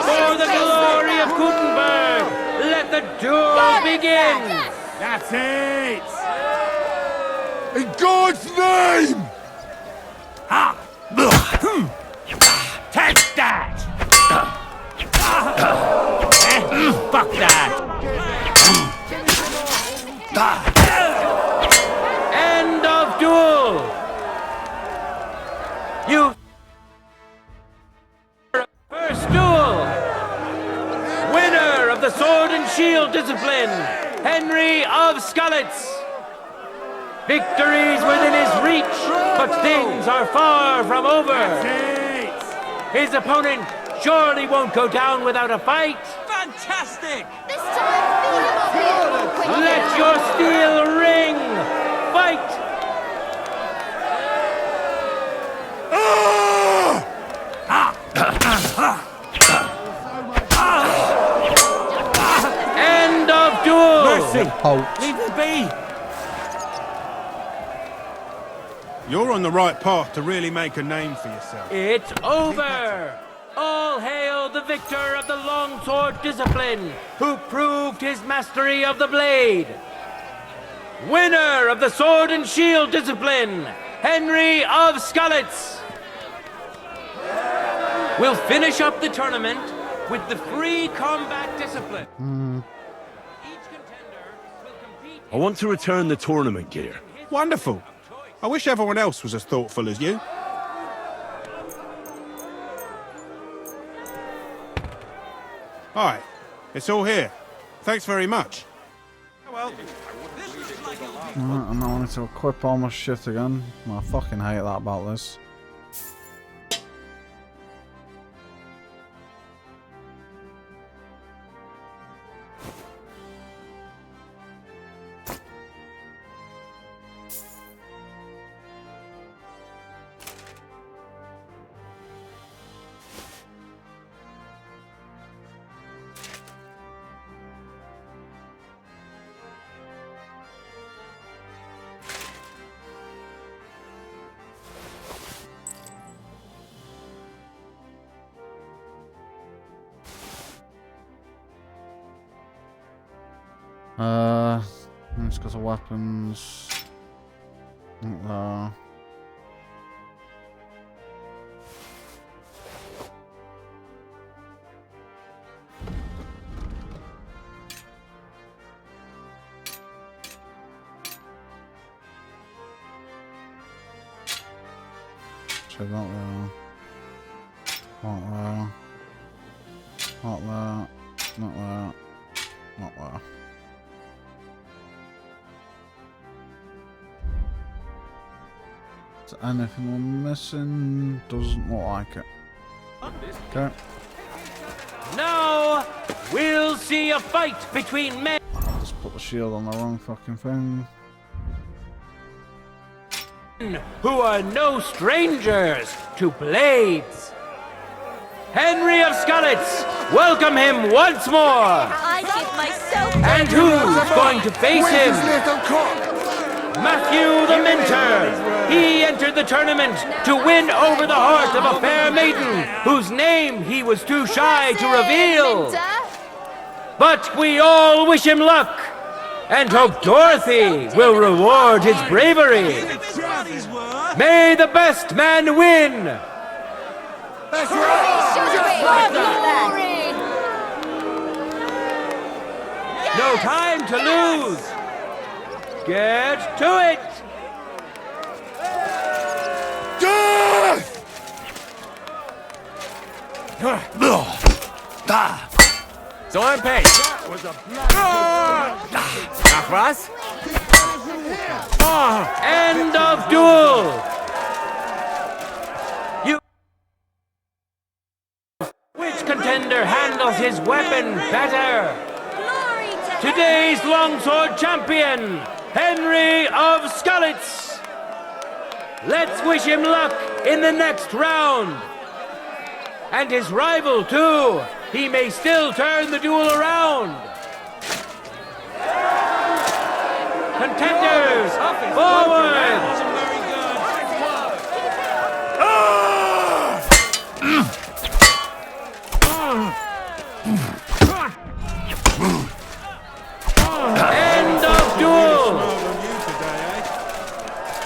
For the glory of Gutenberg, let the duel begin. That's it! In God's name! Take that! Fuck that! End of duel! You... First duel! Winner of the sword and shield discipline, Henry of Skalitz. Victory's within his reach, but things are far from over. His opponent surely won't go down without a fight. Fantastic! This time, beat him up here more quickly. Let your steel ring! Fight! End of duel! Mercy! Leave me be! You're on the right path to really make a name for yourself. It's over! All hail the victor of the longsword discipline, who proved his mastery of the blade. Winner of the sword and shield discipline, Henry of Skalitz. We'll finish up the tournament with the free combat discipline. I want to return the tournament gear. Wonderful. I wish everyone else was as thoughtful as you. Alright, it's all here. Thanks very much. Well, Right, and I wanted to equip all my shit again. I fucking hate that about this. It's got the weapons. Not there. So not there. Not there. Not there. Not there. Not there. Is there anything we're missing? Doesn't look like it. Okay. Now we'll see a fight between men. I just put the shield on the wrong fucking thing. Who are no strangers to blades. Henry of Skalitz, welcome him once more. I give myself. And who's going to face him? Matthew the Minter. He entered the tournament to win over the heart of a fair maiden whose name he was too shy to reveal. But we all wish him luck and hope Dorothy will reward his bravery. May the best man win. That's right. Glory. No time to lose. Get to it. So I'm paid. Nachwas? End of duel. Which contender handles his weapon better? Today's longsword champion, Henry of Skalitz. Let's wish him luck in the next round. And his rival, too. He may still turn the duel around. Contenders, forward! End of duel!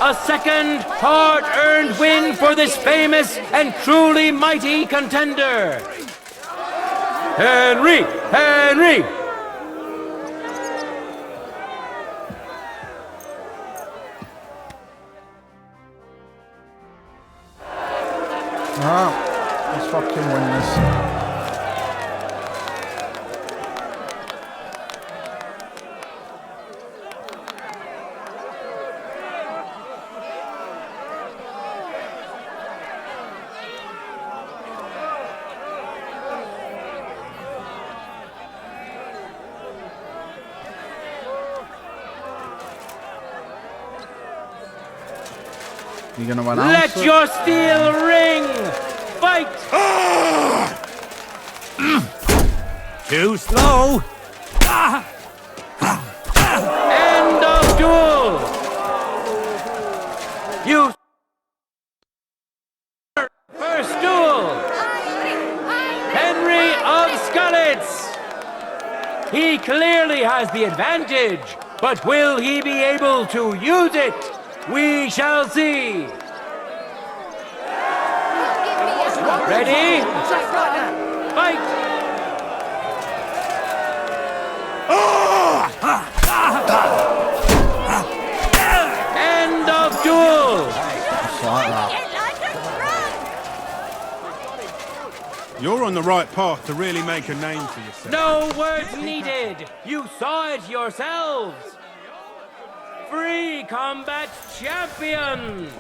A second hard-earned win for this famous and truly mighty contender. Henry! Henry! Let's fucking win this. You gonna run out? Let your steel ring! Fight! Too slow. End of duel! You first duel! Henry of Skalitz! He clearly has the advantage, but will he be able to use it? We shall see. Ready? Fight! End of duel! You're on the right path to really make a name for yourself. No words needed. You saw it yourselves. Free combat champion.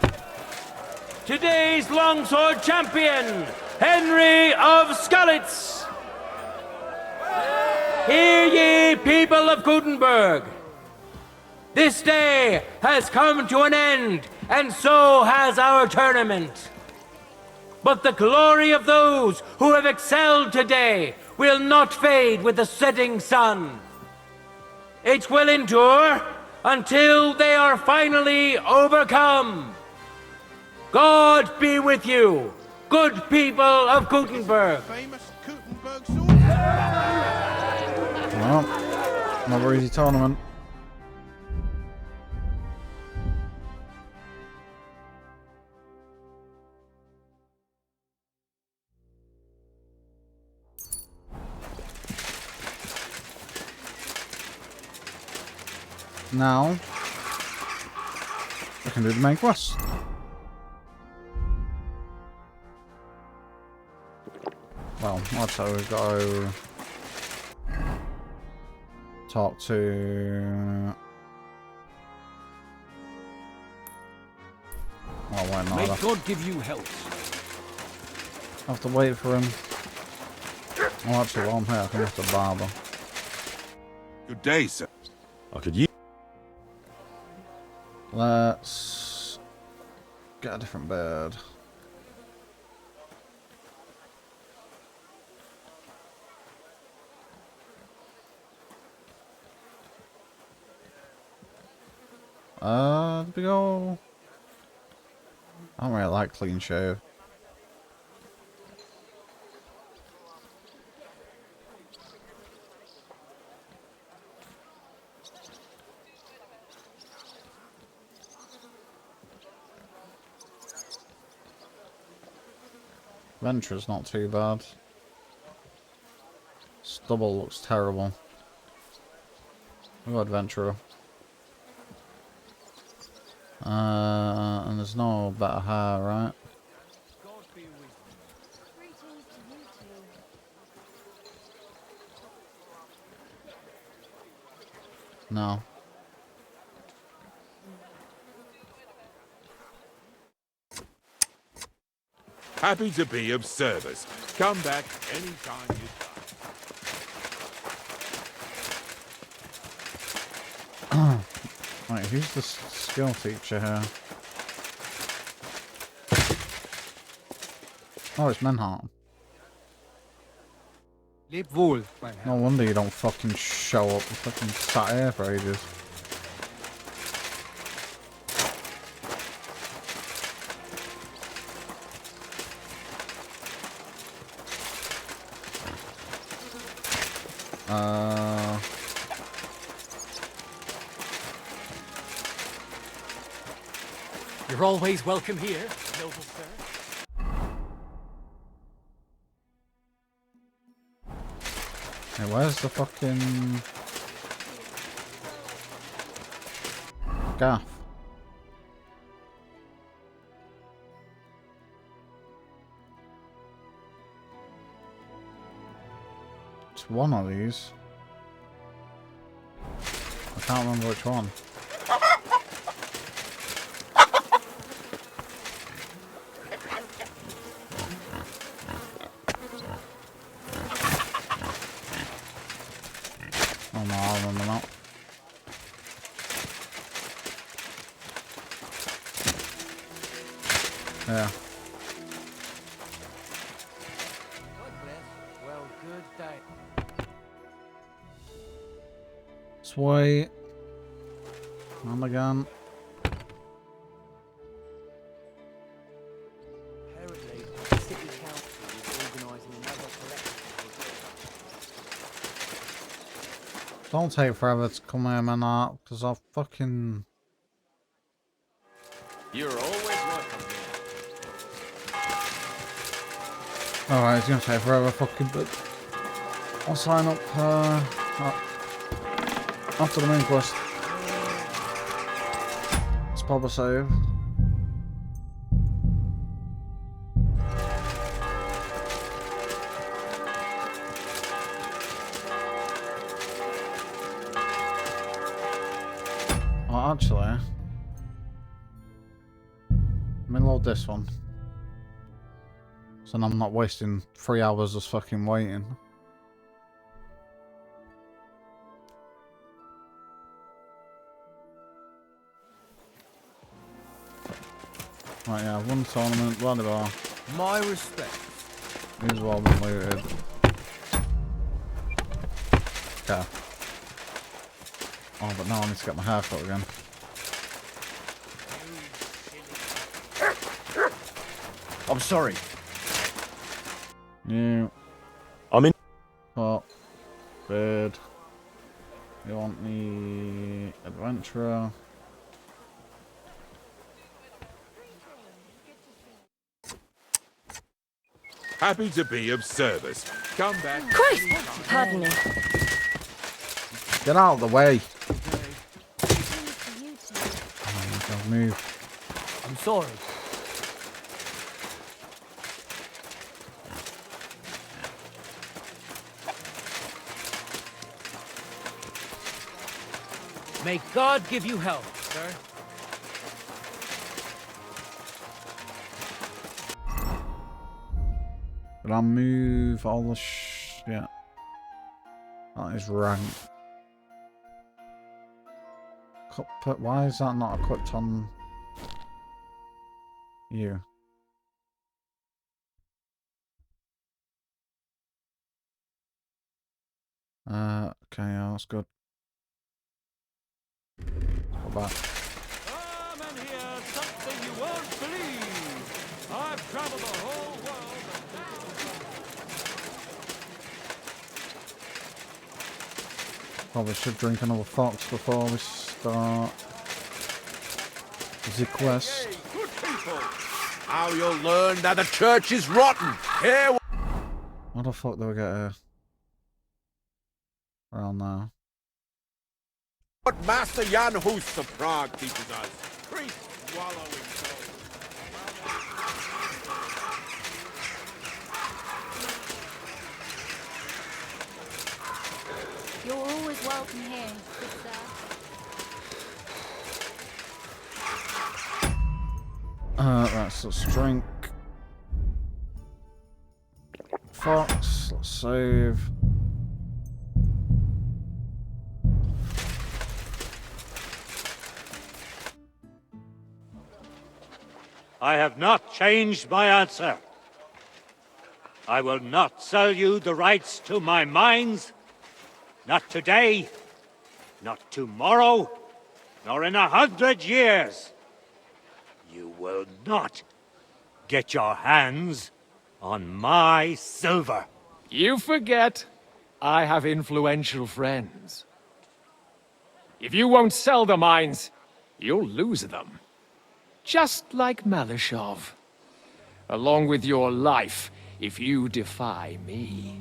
Today's longsword champion, Henry of Skalitz. Hear ye, people of Gutenberg. This day has come to an end, and so has our tournament. But the glory of those who have excelled today will not fade with the setting sun. It will endure until they are finally overcome. God be with you, good people of Gutenberg. Well, Another easy tournament. Now I can do the main quest. Well, also we've got to talk to. Oh, why not? May God give you health. I have to wait for him. Oh, actually, while I'm here, I can have to barber. Good day, sir. I could use. Let's get a different bird. Did we go? I don't really like clean shave. Venture's not too bad. Stubble looks terrible. We'll Adventurer. And there's no better hair, right? No. Happy to be of service. Come back anytime you like. Right, who's the skill teacher here? Oh, it's Menhart. Leb wohl, mein Herr. No wonder you don't fucking show up. You fucking sat here for ages. You're always welcome here, noble sir. Hey, where's the fucking gaff? It's one of these. I can't remember which one. Oh no, I'll remember that. Yeah. Well, good day. Sweet. On again. Apparently, the city council is organising another collection. Don't take forever to come here, man, because I'll fucking... You're always welcome here. Alright, it's gonna take forever, fucking, but... I'll sign up, after the main quest. Let's pop a save. Oh, actually, let me load this one. So I'm not wasting 3 hours just fucking waiting. Right, yeah, one tournament, blah blah blah. My respect. These have all been looted. Okay. Oh, but now I need to get my hair cut again. I'm sorry. You. I'm in. Hot. Bird. You want the adventurer? Happy to be of service. Come back. Christ! Pardon me. Get out of the way. Oh, God, move. I'm sorry. May God give you help, sir. But I'll move all the yeah. That is rank. Why is that not equipped on you? Okay, yeah, that's good. Go back. Come and hear something you won't believe. I've traveled the whole world. Probably should drink another fox before we start the quest. Good people. How you'll learn that the church is rotten. Here. What the fuck do we get here? Around now. What Master Jan Hus of Prague teaches us. Priest wallowing souls. You're always welcome here, good sir. Right, so let's drink. Fox, let's save. I have not changed my answer. I will not sell you the rights to my mines. Not today, not tomorrow, nor in 100 years. You will not get your hands on my silver. You forget I have influential friends. If you won't sell the mines, you'll lose them. Just like Malishov. Along with your life, if you defy me.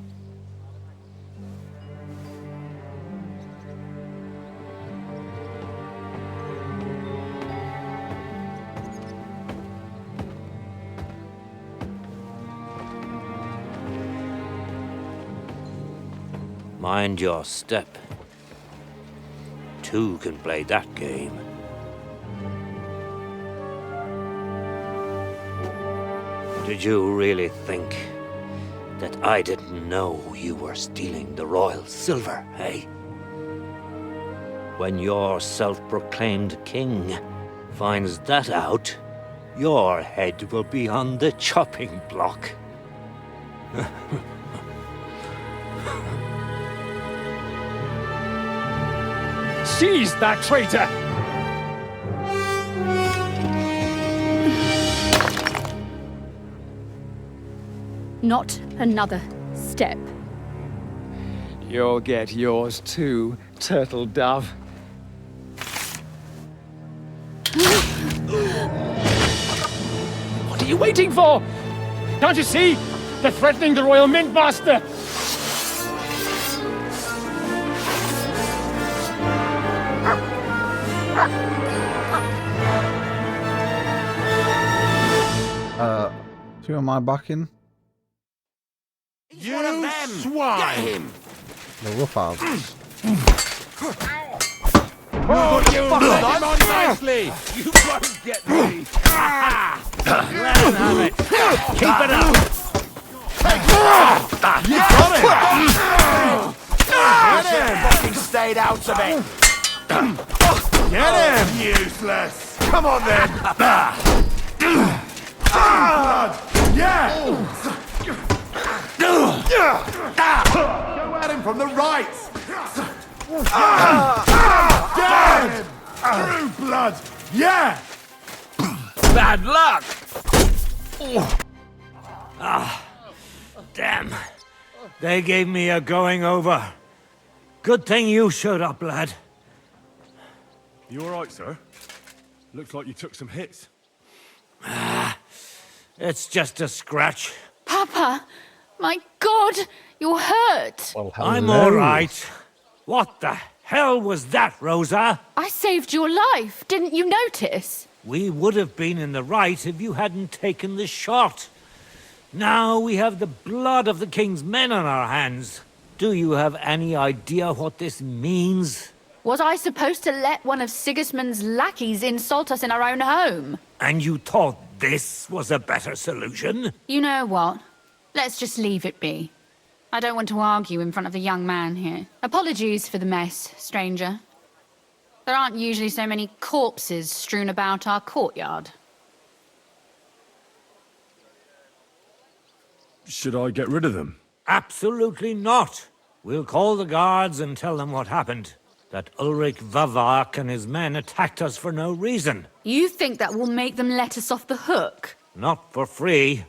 Mind your step. Two can play that game. Did you really think that I didn't know you were stealing the royal silver, eh? When your self-proclaimed king finds that out, your head will be on the chopping block. Seize that traitor! Not another step. You'll get yours too, turtle dove. What are you waiting for? Can't you see? They're threatening the Royal Mint Master! Who am I backing? You one of them. Swine! Get him! The Roughards. Oh, you knocked him on nicely! You won't get me! Let him have it! Keep it up! You got him! Get him! Fucking stayed out of it! Get him! Useless! Come on then! Blood! Yeah! Go at him from the right! Dead! True blood! Yeah! Bad luck! Damn. They gave me a going over. Good thing you showed up, lad. You all right, sir? Looks like you took some hits. It's just a scratch. Papa! My God! You're hurt! Well, I'm all right. What the hell was that, Rosa? I saved your life. Didn't you notice? We would have been in the right if you hadn't taken the shot. Now we have the blood of the king's men on our hands. Do you have any idea what this means? Was I supposed to let one of Sigismund's lackeys insult us in our own home? And you thought this was a better solution? You know what? Let's just leave it be. I don't want to argue in front of the young man here. Apologies for the mess, stranger. There aren't usually so many corpses strewn about our courtyard. Should I get rid of them? Absolutely not. We'll call the guards and tell them what happened. That Ulrich Vavak and his men attacked us for no reason. You think that will make them let us off the hook? Not for free.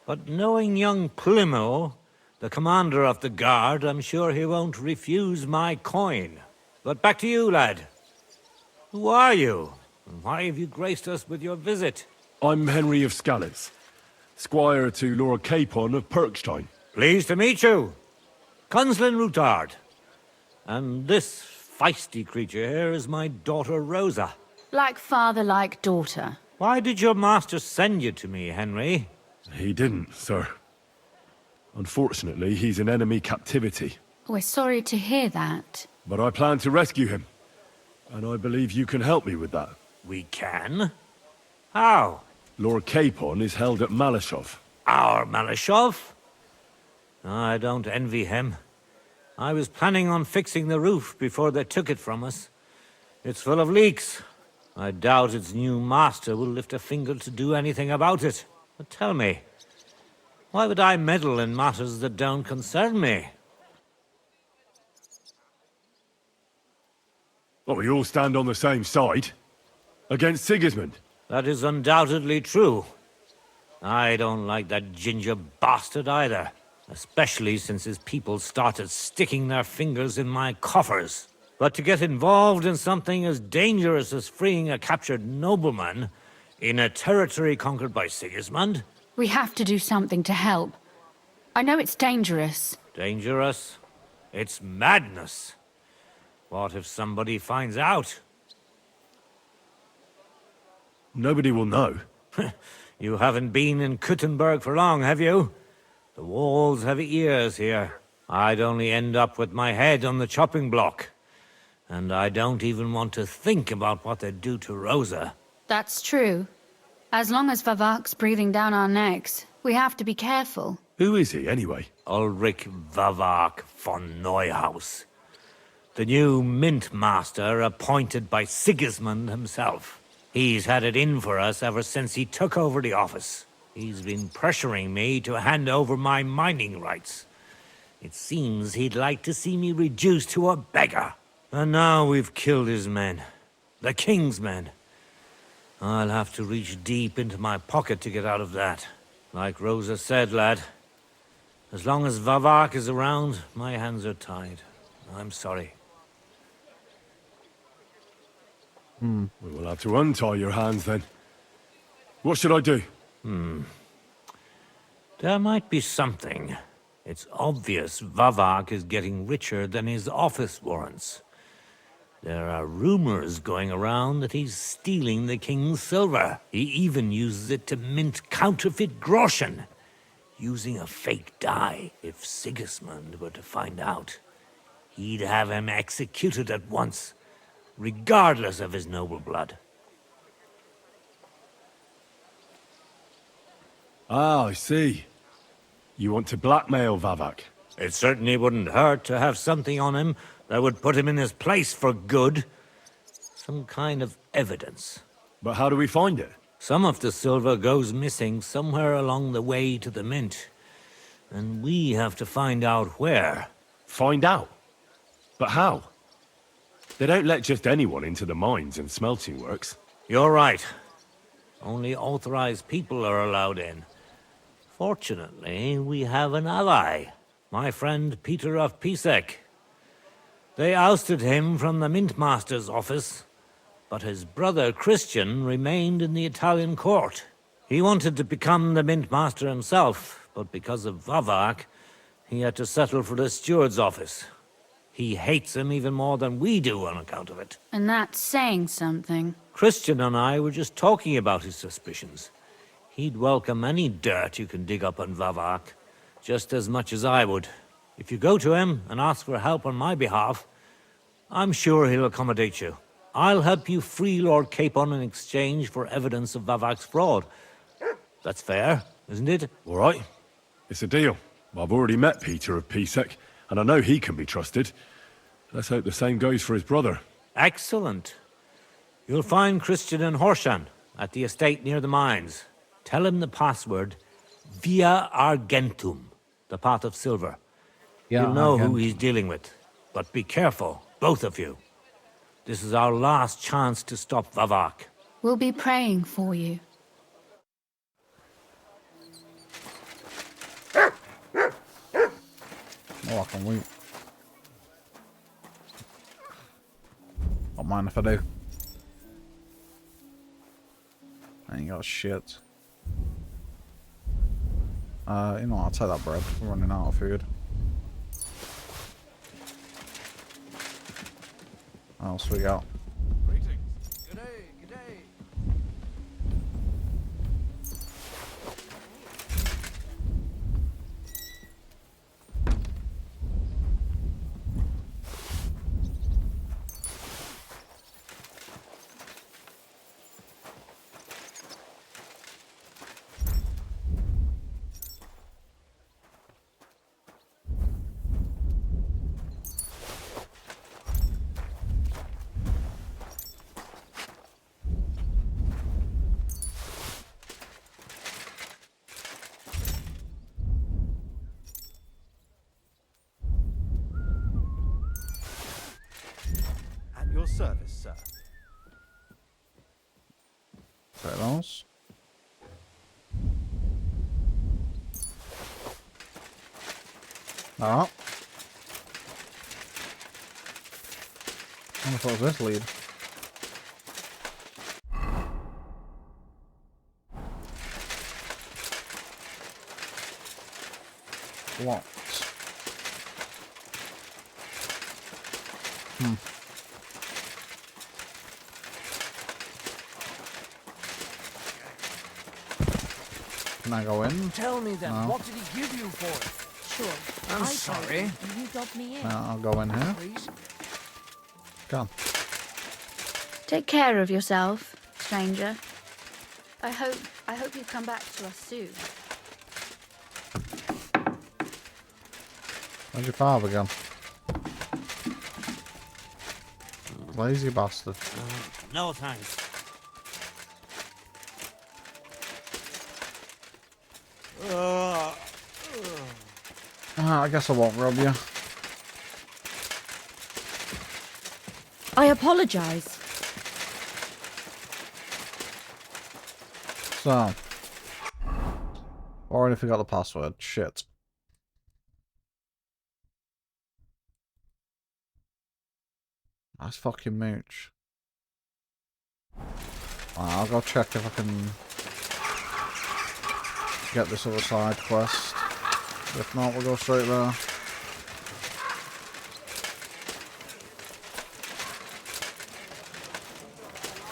But knowing young Plimo, the commander of the guard, I'm sure he won't refuse my coin. But back to you, lad. Who are you? And why have you graced us with your visit? I'm Henry of Skalitz, squire to Lord Capon of Perkstein. Pleased to meet you. Conslin Routard. And this feisty creature here is my daughter Rosa. Like father, like daughter. Why did your master send you to me, Henry? He didn't, sir. Unfortunately, he's in enemy captivity. We're sorry to hear that. But I plan to rescue him. And I believe you can help me with that. We can? How? Lord Capon is held at Malashov. Our Malashov? I don't envy him. I was planning on fixing the roof before they took it from us. It's full of leaks. I doubt its new master will lift a finger to do anything about it. But tell me, why would I meddle in matters that don't concern me? Well, we all stand on the same side. Against Sigismund. That is undoubtedly true. I don't like that ginger bastard either. Especially since his people started sticking their fingers in my coffers. But to get involved in something as dangerous as freeing a captured nobleman in a territory conquered by Sigismund? We have to do something to help. I know it's dangerous. Dangerous? It's madness. What if somebody finds out? Nobody will know. You haven't been in Kuttenberg for long, have you? The walls have ears here. I'd only end up with my head on the chopping block. And I don't even want to think about what they'd do to Rosa. That's true. As long as Vavak's breathing down our necks, we have to be careful. Who is he, anyway? Ulrich Vavak von Neuhaus. The new mint master appointed by Sigismund himself. He's had it in for us ever since he took over the office. He's been pressuring me to hand over my mining rights. It seems he'd like to see me reduced to a beggar. And now we've killed his men. The king's men. I'll have to reach deep into my pocket to get out of that. Like Rosa said, lad. As long as Vavak is around, my hands are tied. I'm sorry. We will have to untie your hands then. What should I do? There might be something. It's obvious Vavak is getting richer than his office warrants. There are rumors going around that he's stealing the king's silver. He even uses it to mint counterfeit groschen, using a fake dye. If Sigismund were to find out, he'd have him executed at once, regardless of his noble blood. Ah, I see. You want to blackmail Vavak? It certainly wouldn't hurt to have something on him that would put him in his place for good. Some kind of evidence. But how do we find it? Some of the silver goes missing somewhere along the way to the mint. And we have to find out where. Find out? But how? They don't let just anyone into the mines and smelting works. You're right. Only authorized people are allowed in. Fortunately, we have an ally. My friend Peter of Pisek. They ousted him from the Mintmaster's office, but his brother Christian remained in the Italian court. He wanted to become the Mintmaster himself, but because of Vavak, he had to settle for the steward's office. He hates him even more than we do on account of it. And that's saying something. Christian and I were just talking about his suspicions. He'd welcome any dirt you can dig up on Vavak, just as much as I would. If you go to him and ask for help on my behalf, I'm sure he'll accommodate you. I'll help you free Lord Capon in exchange for evidence of Vavak's fraud. That's fair, isn't it? All right. It's a deal. I've already met Peter of Pisek, and I know he can be trusted. Let's hope the same goes for his brother. Excellent. You'll find Christian and Horshan at the estate near the mines. Tell him the password, Via Argentum, the pot of silver. Yeah, You'll know who Argentum. he's dealing with. But be careful, both of you. This is our last chance to stop Vavak. We'll be praying for you. Oh, I can loot. Don't mind if I do. I ain't got shit. You know, I'll take that bread. We're running out of food. What else we got? At your service, sir. Take those. Alright. What was this lead? What? Can I go in? Tell me then, No. what did he give you for it? Sure. I'm I sorry. paid and you dobbed me in. No, I'll go in here. Please? Go on. Take care of yourself, stranger. I hope you come back to us soon. Where's your father gone? Lazy bastard. No thanks. I guess I won't rob you. I apologize. So. Already forgot the password. Shit. Nice fucking mooch. I'll go check if I can get this other side quest. If not, we'll go straight there.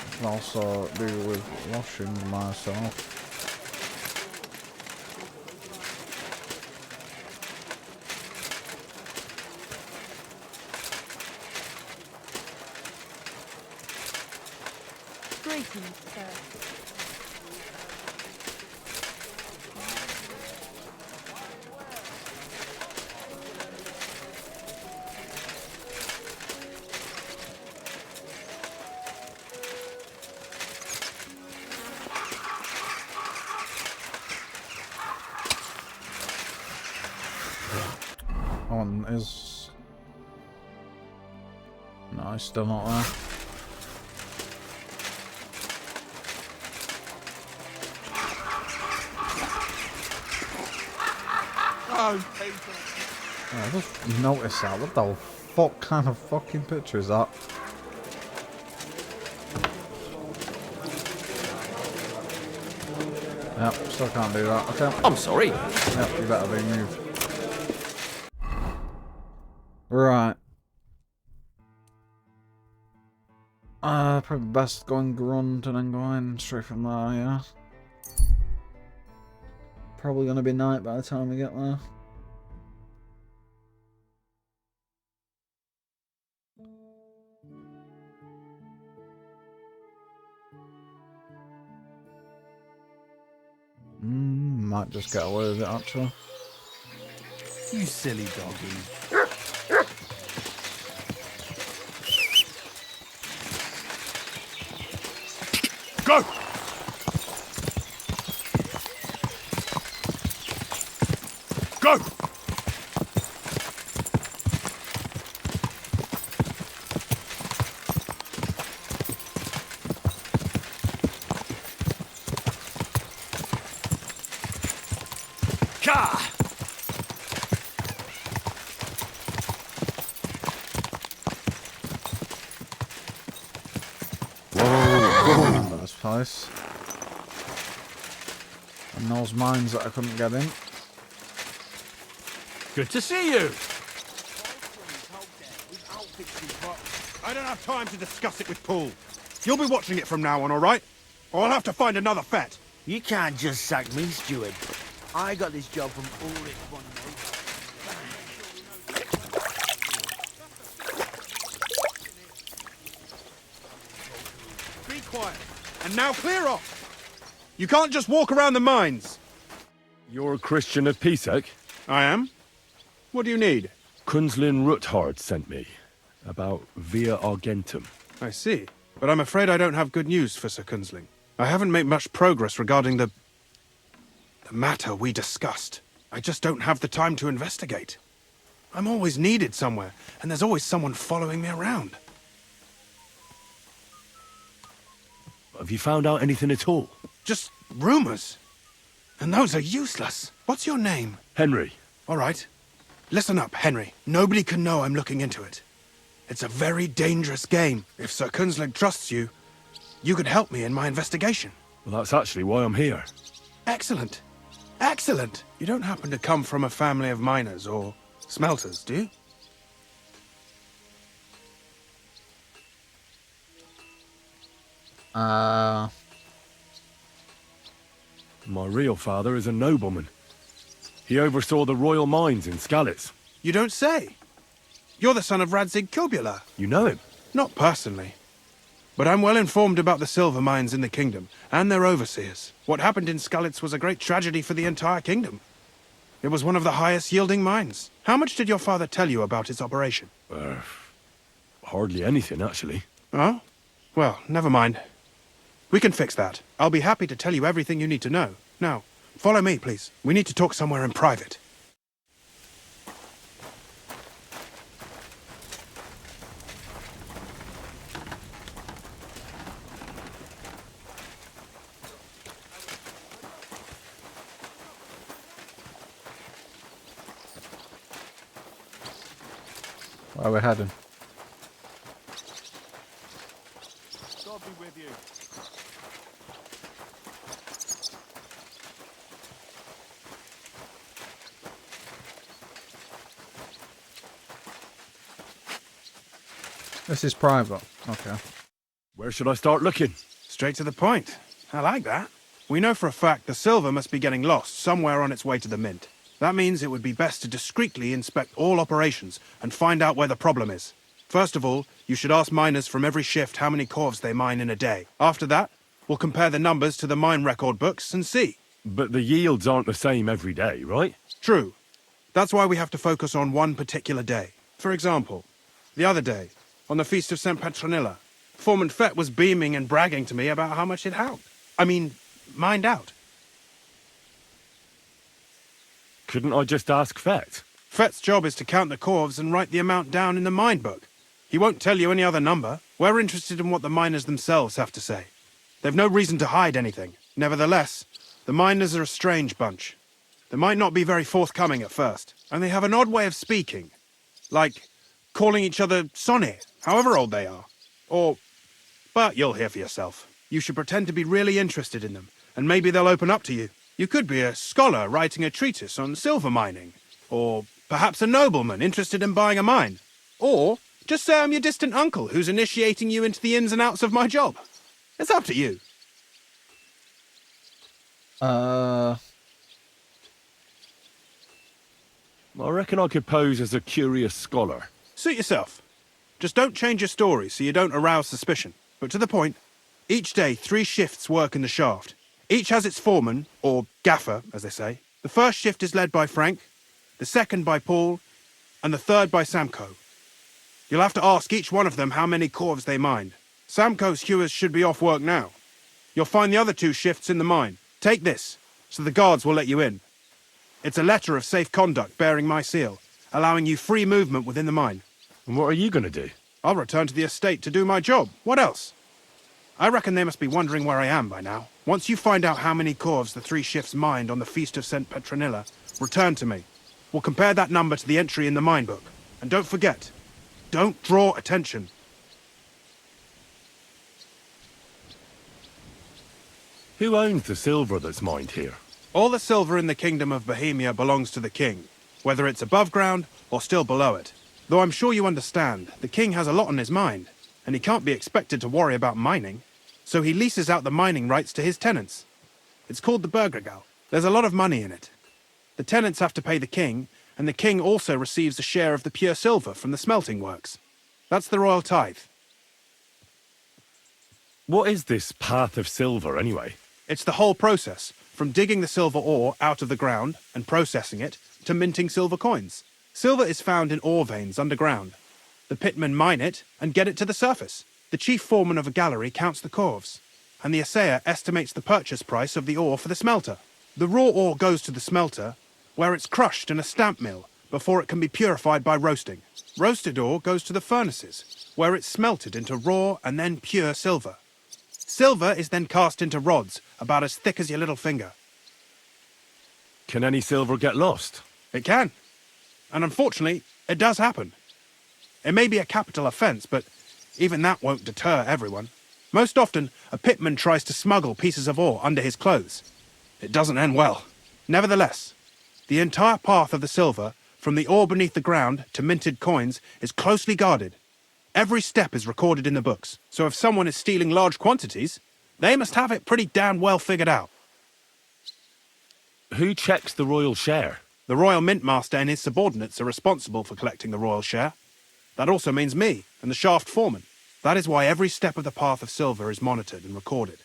I can also do with washing myself. Greetings, sir. One is... No, he's still not there. Oh, Peter. Oh, I just noticed that. What the fuck kind of fucking picture is that? Yep, still can't do that. Okay. I'm sorry. Yep, you better be moved. Right. Probably best going grunt and then going straight from there, yeah. Probably gonna be night by the time we get there. Might just get away with it actually. You silly doggy. Go! Go! Ka! Whoa, that's close. And those mines that I couldn't get in. Good to see you. I don't have time to discuss it with Paul. You'll be watching it from now on, all right? Or I'll have to find another fet. You can't just sack me, steward. I got this job from Ulrich von Be quiet. And now clear off. You can't just walk around the mines. You're a Christian of DtotheK? I am. What do you need? Kunzlin Ruthard sent me. About Via Argentum. I see. But I'm afraid I don't have good news for Sir Kunzling. I haven't made much progress regarding the matter we discussed. I just don't have the time to investigate. I'm always needed somewhere, and there's always someone following me around. Have you found out anything at all? Just rumors. And those are useless. What's your name? Henry. All right. Listen up, Henry. Nobody can know I'm looking into it. It's a very dangerous game. If Sir Kunzling trusts you, you could help me in my investigation. Well, that's actually why I'm here. Excellent. Excellent. You don't happen to come from a family of miners or smelters, do you? My real father is a nobleman. He oversaw the royal mines in Skalitz. You don't say. You're the son of Radzig Kobula. You know him? Not personally. But I'm well informed about the silver mines in the kingdom, and their overseers. What happened in Skalitz was a great tragedy for the entire kingdom. It was one of the highest yielding mines. How much did your father tell you about its operation? Hardly anything, actually. Oh? Well, never mind. We can fix that. I'll be happy to tell you everything you need to know. Now, follow me, please. We need to talk somewhere in private. Where are we heading? God be with you. This is private. Okay. Where should I start looking? Straight to the point. I like that. We know for a fact the silver must be getting lost somewhere on its way to the mint. That means it would be best to discreetly inspect all operations and find out where the problem is. First of all, you should ask miners from every shift how many corves they mine in a day. After that, we'll compare the numbers to the mine record books and see. But the yields aren't the same every day, right? True. That's why we have to focus on one particular day. For example, the other day, on the Feast of St. Petronilla, Foreman Fett was beaming and bragging to me about how much it mined out. Couldn't I just ask Fett? Fett's job is to count the corves and write the amount down in the mine book. He won't tell you any other number. We're interested in what the miners themselves have to say. They've no reason to hide anything. Nevertheless, the miners are a strange bunch. They might not be very forthcoming at first, and they have an odd way of speaking. Like, calling each other Sonny, however old they are. But you'll hear for yourself. You should pretend to be really interested in them, and maybe they'll open up to you. You could be a scholar writing a treatise on silver mining, or perhaps a nobleman interested in buying a mine. Or just say I'm your distant uncle who's initiating you into the ins and outs of my job. It's up to you. I reckon I could pose as a curious scholar. Suit yourself. Just don't change your story so you don't arouse suspicion. But to the point, each day 3 shifts work in the shaft. Each has its foreman, or gaffer, as they say. The first shift is led by Frank, the second by Paul, and the third by Samko. You'll have to ask each one of them how many corves they mined. Samko's hewers should be off work now. You'll find the other 2 shifts in the mine. Take this, so the guards will let you in. It's a letter of safe conduct bearing my seal, allowing you free movement within the mine. And what are you going to do? I'll return to the estate to do my job. What else? I reckon they must be wondering where I am by now. Once you find out how many corves the 3 shifts mined on the Feast of St. Petronilla, return to me. We'll compare that number to the entry in the mine book. And don't forget, don't draw attention. Who owns the silver that's mined here? All the silver in the Kingdom of Bohemia belongs to the king, whether it's above ground or still below it. Though I'm sure you understand, the king has a lot on his mind, and he can't be expected to worry about mining, so he leases out the mining rights to his tenants. It's called the Burgergal. There's a lot of money in it. The tenants have to pay the king, and the king also receives a share of the pure silver from the smelting works. That's the royal tithe. What is this path of silver, anyway? It's the whole process, from digging the silver ore out of the ground and processing it, to minting silver coins. Silver is found in ore veins underground. The pitmen mine it and get it to the surface. The chief foreman of a gallery counts the corves, and the assayer estimates the purchase price of the ore for the smelter. The raw ore goes to the smelter, where it's crushed in a stamp mill before it can be purified by roasting. Roasted ore goes to the furnaces, where it's smelted into raw and then pure silver. Silver is then cast into rods about as thick as your little finger. Can any silver get lost? It can. And unfortunately, it does happen. It may be a capital offence, but even that won't deter everyone. Most often, a pitman tries to smuggle pieces of ore under his clothes. It doesn't end well. Nevertheless, the entire path of the silver, from the ore beneath the ground to minted coins, is closely guarded. Every step is recorded in the books, so if someone is stealing large quantities, they must have it pretty damn well figured out. Who checks the royal share? The royal mint master and his subordinates are responsible for collecting the royal share. That also means me and the shaft foreman. That is why every step of the path of silver is monitored and recorded,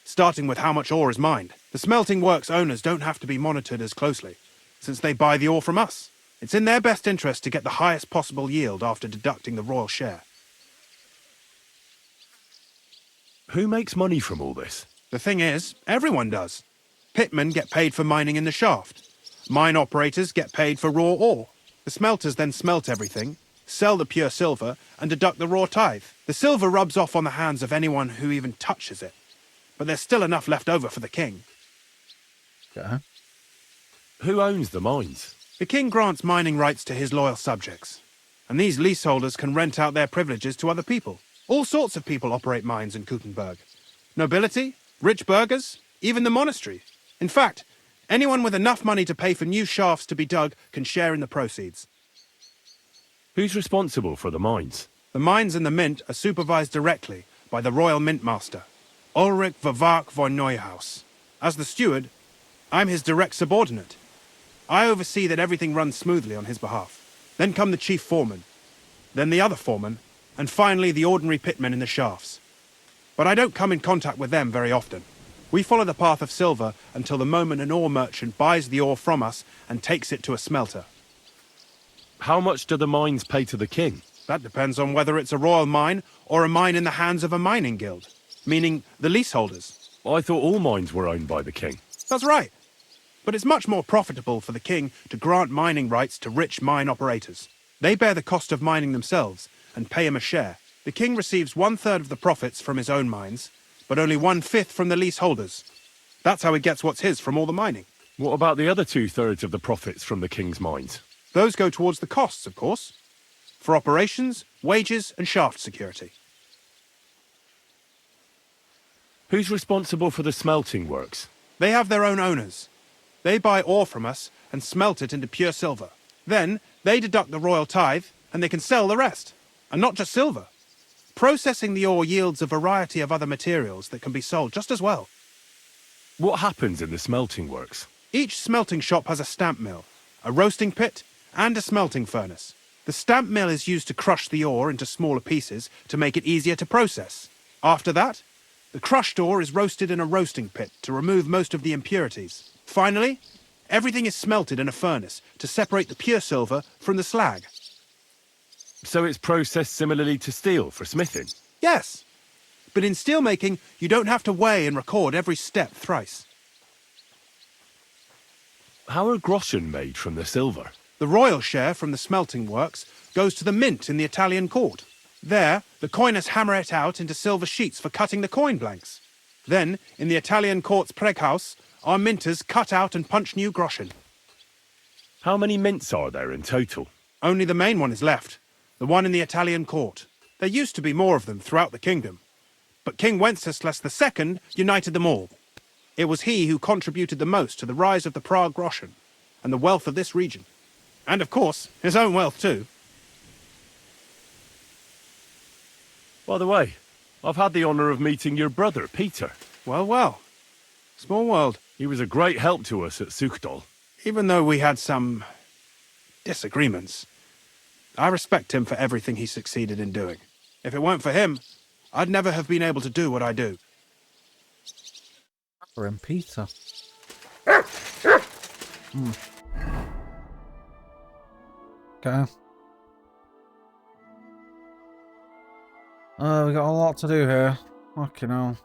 starting with how much ore is mined. The smelting works owners don't have to be monitored as closely, since they buy the ore from us. It's in their best interest to get the highest possible yield after deducting the royal share. Who makes money from all this? The thing is, everyone does. Pitmen get paid for mining in the shaft. Mine operators get paid for raw ore. The smelters then smelt everything, sell the pure silver, and deduct the raw tithe. The silver rubs off on the hands of anyone who even touches it. But there's still enough left over for the king. Okay. Who owns the mines? The king grants mining rights to his loyal subjects. And these leaseholders can rent out their privileges to other people. All sorts of people operate mines in Kuttenberg. Nobility, rich burghers, even the monastery. In fact, anyone with enough money to pay for new shafts to be dug can share in the proceeds. Who's responsible for the mines? The mines and the mint are supervised directly by the royal mint master, Ulrich Vervark von Neuhaus. As the steward, I'm his direct subordinate. I oversee that everything runs smoothly on his behalf. Then come the chief foreman, then the other foreman, and finally the ordinary pitmen in the shafts. But I don't come in contact with them very often. We follow the path of silver until the moment an ore merchant buys the ore from us and takes it to a smelter. How much do the mines pay to the king? That depends on whether it's a royal mine or a mine in the hands of a mining guild, meaning the leaseholders. I thought all mines were owned by the king. That's right. But it's much more profitable for the king to grant mining rights to rich mine operators. They bear the cost of mining themselves and pay him a share. The king receives 1/3 of the profits from his own mines, but only 1/5 from the leaseholders. That's how he gets what's his from all the mining. What about the other 2/3 of the profits from the king's mines? Those go towards the costs, of course. for operations, wages, and shaft security. Who's responsible for the smelting works? They have their own owners. They buy ore from us and smelt it into pure silver. Then, they deduct the royal tithe, and they can sell the rest. And not just silver. Processing the ore yields a variety of other materials that can be sold just as well. What happens in the smelting works? Each smelting shop has a stamp mill, a roasting pit, and a smelting furnace. The stamp mill is used to crush the ore into smaller pieces to make it easier to process. After that, the crushed ore is roasted in a roasting pit to remove most of the impurities. Finally, everything is smelted in a furnace to separate the pure silver from the slag. So it's processed similarly to steel for smithing? Yes, but in steelmaking, you don't have to weigh and record every step thrice. How are groschen made from the silver? The royal share from the smelting works goes to the mint in the Italian court. There, the coiners hammer it out into silver sheets for cutting the coin blanks. Then, in the Italian court's preghouse, our minters cut out and punch new groschen. How many mints are there in total? Only the main one is left, the one in the Italian court. There used to be more of them throughout the kingdom, but King Wenceslas II united them all. It was he who contributed the most to the rise of the Prague groschen and the wealth of this region. And of course, his own wealth too. By the way, I've had the honour of meeting your brother, Peter. Well, well. Small world. He was a great help to us at Sukdal. Even though we had some disagreements, I respect him for everything he succeeded in doing. If it weren't for him, I'd never have been able to do what I do. For him, Peter. Okay. We got a lot to do here. Fucking hell.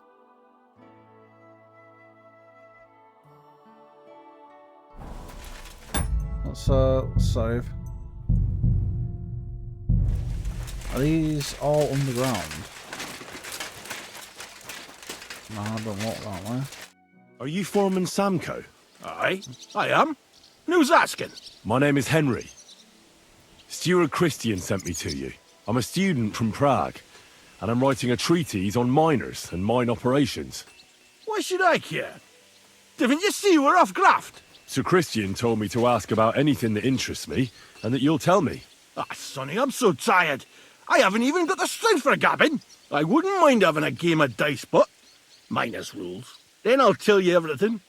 Let's save. Are these all underground? No, I don't walk that way. Are you Foreman Samco? Aye, I am. Who's asking? My name is Henry. Steward Christian sent me to you. I'm a student from Prague, and I'm writing a treatise on miners and mine operations. Why should I care? Didn't you see we're off graft? Sir Christian told me to ask about anything that interests me, and that you'll tell me. Ah, Sonny, I'm so tired. I haven't even got the strength for gabbing. I wouldn't mind having a game of dice, but minus rules. Then I'll tell you everything.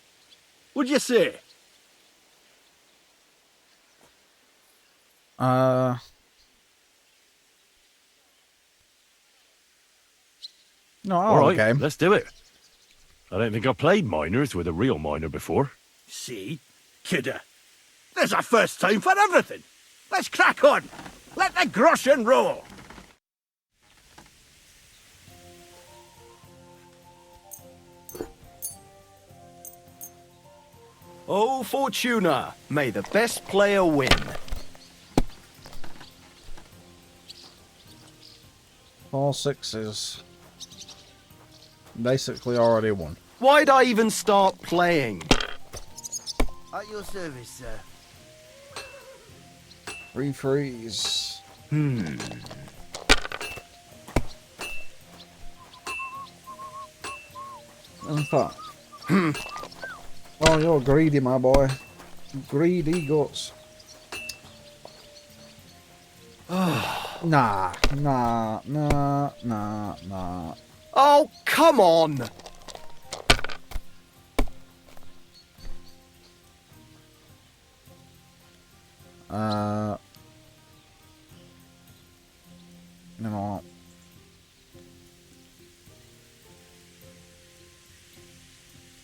What'd you say? No, All right, game. Let's do it. I don't think I've played miners with a real miner before. See? Kidder. There's a first time for everything. Let's crack on. Let the groschen roll. Oh, Fortuna, may the best player win. Four sixes. Basically already won. Why'd I even start playing? At your service, sir. 3 threes. In fact. Oh, you're greedy, my boy. Greedy guts. Nah. Oh, come on! You know what?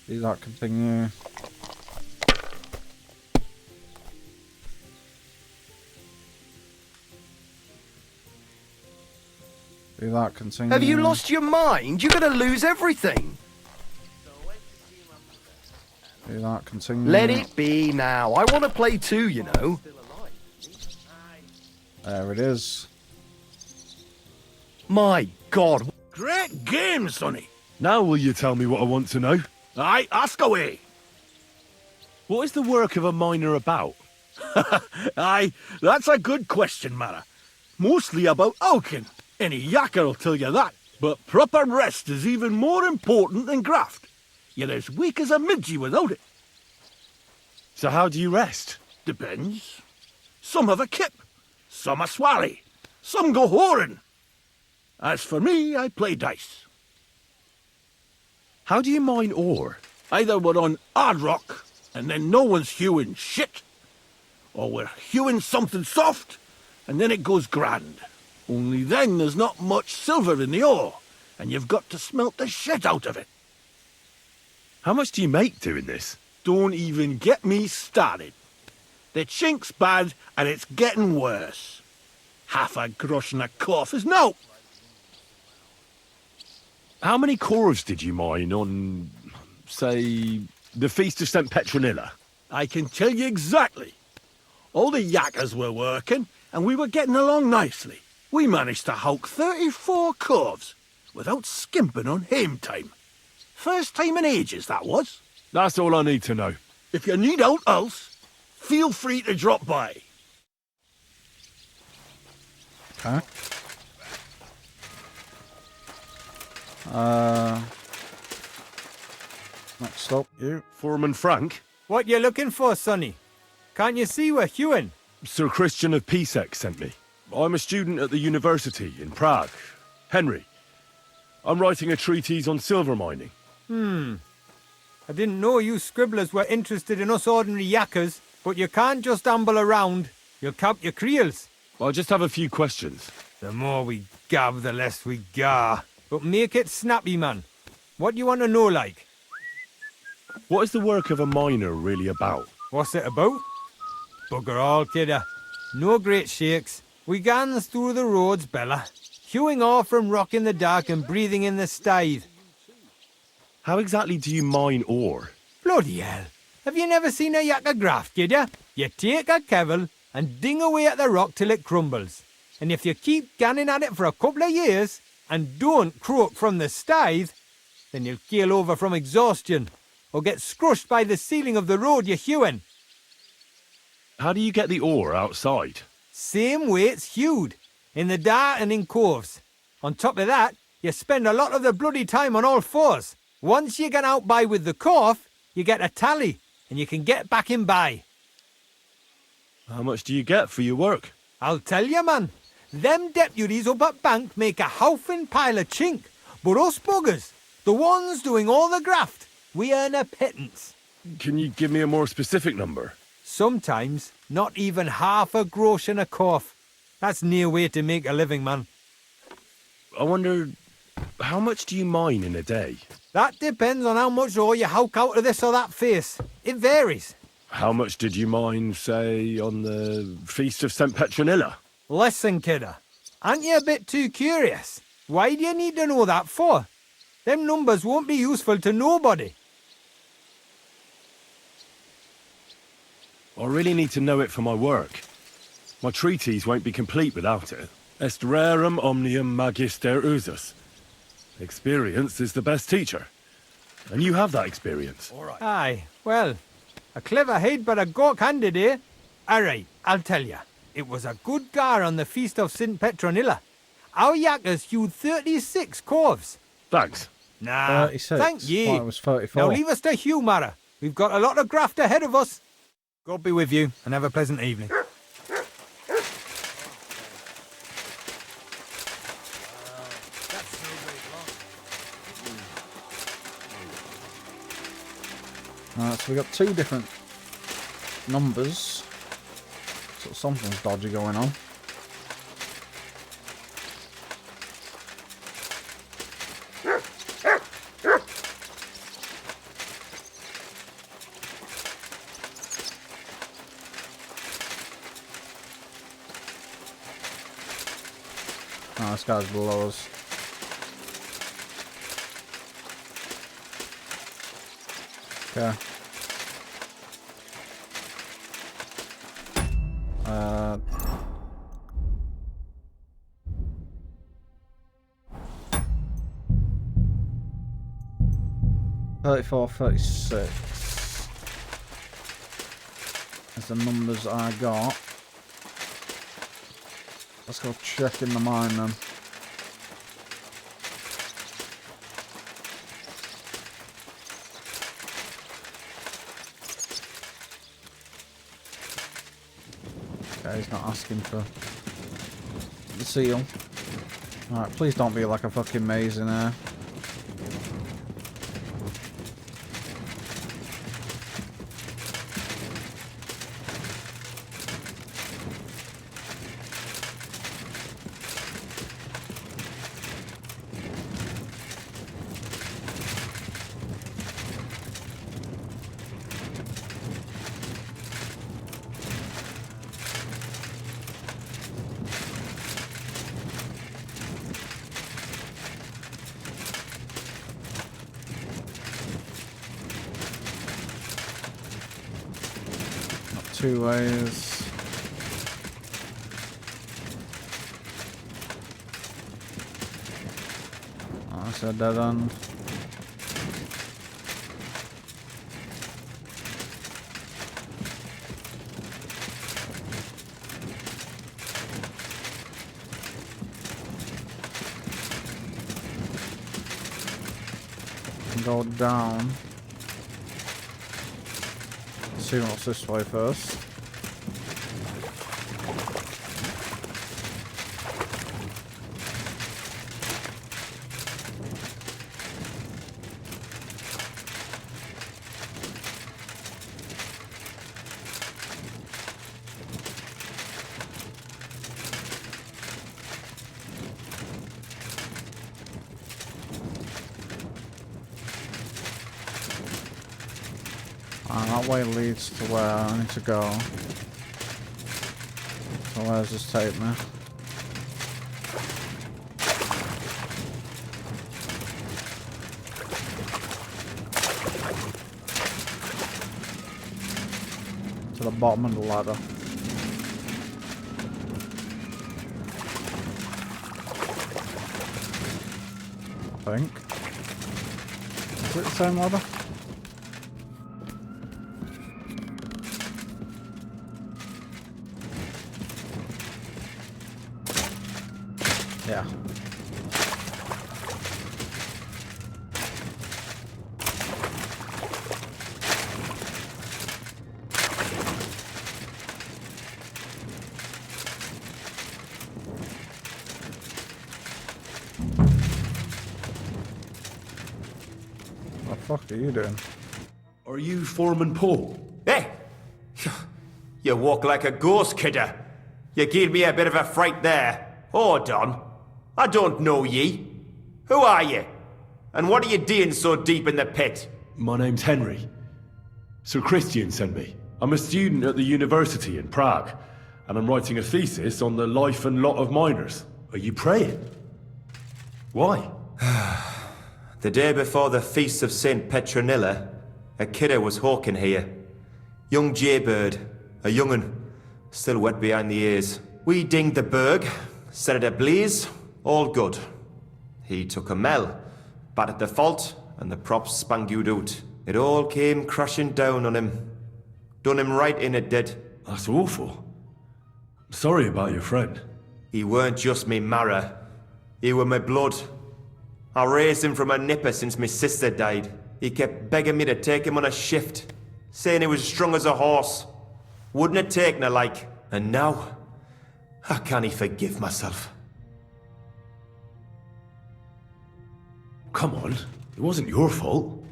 Do that continue? Do that continue? Have you lost your mind? You're gonna lose everything. Do that continue? Let it be now. I want to play too, you know. There it is. My God. Great game, Sonny. Now will you tell me what I want to know? Aye, ask away. What is the work of a miner about? Aye, that's a good question, Mara. Mostly about Alkin. Any yakker'll tell you that. But proper rest is even more important than graft. You're as weak as a midgie without it. So how do you rest? Depends. Some have a kip. Some a swally. Some go whoring. As for me, I play dice. How do you mine ore? Either we're on hard rock, and then no one's hewing shit. Or we're hewing something soft, and then it goes grand. Only then there's not much silver in the ore, and you've got to smelt the shit out of it. How much do you make doing this? Don't even get me started. The chink's bad, and it's getting worse. Half a grosh and a cough is no. How many corves did you mine on, say, the Feast of St. Petronilla? I can tell you exactly. All the yakkers were working, and we were getting along nicely. We managed to hulk 34 corves, without skimping on hame time. First time in ages, that was. That's all I need to know. If you need aught else, feel free to drop by. Okay. Next up, you. Foreman Frank? What you looking for, sonny? Can't you see we're hewing? Sir Christian of Pisek sent me. I'm a student at the university in Prague. Henry. I'm writing a treatise on silver mining. I didn't know you scribblers were interested in us ordinary yakkers, but you can't just amble around. You'll count your creels. I just have a few questions. The more we gab, the less we gar. But make it snappy, man. What do you want to know, like? What is the work of a miner really about? What's it about? Bugger all, kidder. No great shakes. We gans through the roads, Bella. Hewing off from rock in the dark and breathing in the stithe. How exactly do you mine ore? Bloody hell. Have you never seen a yakker graft, kidder? You take a kevel and ding away at the rock till it crumbles. And if you keep ganning at it for a couple of years and don't croak from the stithe, then you'll keel over from exhaustion or get scrushed by the ceiling of the road you're hewing. How do you get the ore outside? Same way it's hewed, in the dark and in coves. On top of that, you spend a lot of the bloody time on all fours. Once you get out by with the cough, you get a tally, and you can get back in by. How much do you get for your work? I'll tell you, man. Them deputies up at bank make a howfing pile of chink. But us buggers, the ones doing all the graft, we earn a pittance. Can you give me a more specific number? Sometimes, not even half a grosh and a cough. That's near way to make a living, man. I wonder, how much do you mine in a day? That depends on how much ore you howk out of this or that face. It varies. How much did you mine, say, on the Feast of St. Petronilla? Listen, kidder. Aren't you a bit too curious? Why do you need to know that for? Them numbers won't be useful to nobody. I really need to know it for my work. My treatise won't be complete without it. Est rerum omnium magister usus. Experience is the best teacher. And you have that experience. All right. Aye, well, a clever head but a gawk-handed, eh? All right, I'll tell you. It was a good gar on the Feast of St. Petronilla. Our yakkers hewed 36 corves. Thanks. Nah, 36. thank ye. Well, it was 34. Now leave us to hew, Mara. We've got a lot of graft ahead of us. God be with you, and have a pleasant evening. So we got two different numbers. So something's dodgy going on. Oh, this guy's below us. Okay. 34, 36 is the numbers I got. Let's go check in the mine then. Okay, he's not asking for the seal. Alright, please don't be like a fucking maze in there. Two ways. Oh, that's a dead end. Go down. See what's this way first. That way leads to where I need to go. So where's this take me? To the bottom of the ladder. I think. Is it the same ladder? Yeah. What the fuck are you doing? Are you Foreman Paul? Hey! You walk like a ghost, kidder. You gave me a bit of a fright there. Hold on. I don't know ye. Who are you? And what are you doing so deep in the pit? My name's Henry. Sir Christian sent me. I'm a student at the university in Prague, and I'm writing a thesis on the life and lot of miners. Are you praying? Why? The day before the feast of St. Petronilla, a kidder was hawking here. Young jaybird, a young'un, still wet behind the ears. We dinged the berg, set it ablaze, all good. He took a mell, battered the fault, and the props spangued out. It all came crashing down on him. Done him right in, it did. That's awful. Sorry about your friend. He weren't just me marrow. He were my blood. I raised him from a nipper since my sister died. He kept begging me to take him on a shift, saying he was strong as a horse. Wouldn't it take no like. And now, I can't forgive myself. Come on, it wasn't your fault.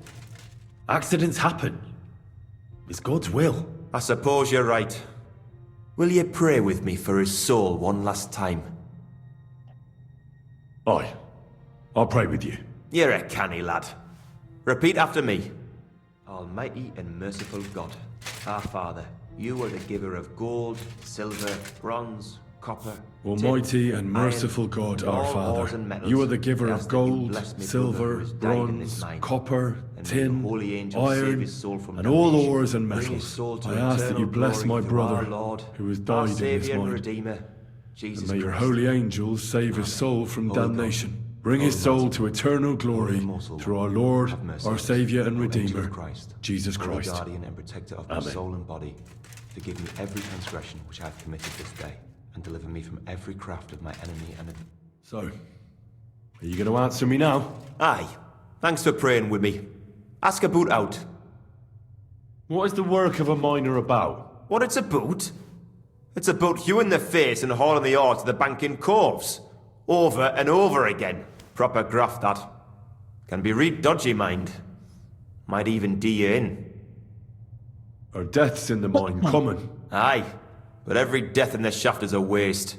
Accidents happen. It's God's will. I suppose you're right. Will you pray with me for his soul one last time? Aye. I'll pray with you. You're a canny lad. Repeat after me. Almighty and merciful God, our Father, you are the giver of gold, silver, bronze, copper, Almighty tin, and merciful iron, God, and our all ores Father, and metals. you are the giver I of ask that you gold, bless me silver, brother who has died in this bronze, mine. copper, And may the tin, holy angels save iron, his soul from and all damnation. ores and Bring his metals. soul to I ask that you eternal bless glory my through our brother, Lord, who has our died in his Saviour and mind. Redeemer, Jesus And may your Christ. holy angels save his soul from Holy God, damnation. Bring his soul to eternal glory through our Lord, our Saviour and Redeemer, Jesus Holy Christ. guardian and protector of my Amen. soul and body, forgive me every transgression which I have committed this day. and deliver me from every craft of my enemy and... So, are you going to answer me now? Aye. Thanks for praying with me. Ask about out. What is the work of a miner about? What it's about? It's about hewing the face and hauling the ore to the banking coves. Over and over again. Proper graft, that. Can be real dodgy, mind. Might even do you in. Are deaths in the mine common? Aye. But every death in the shaft is a waste.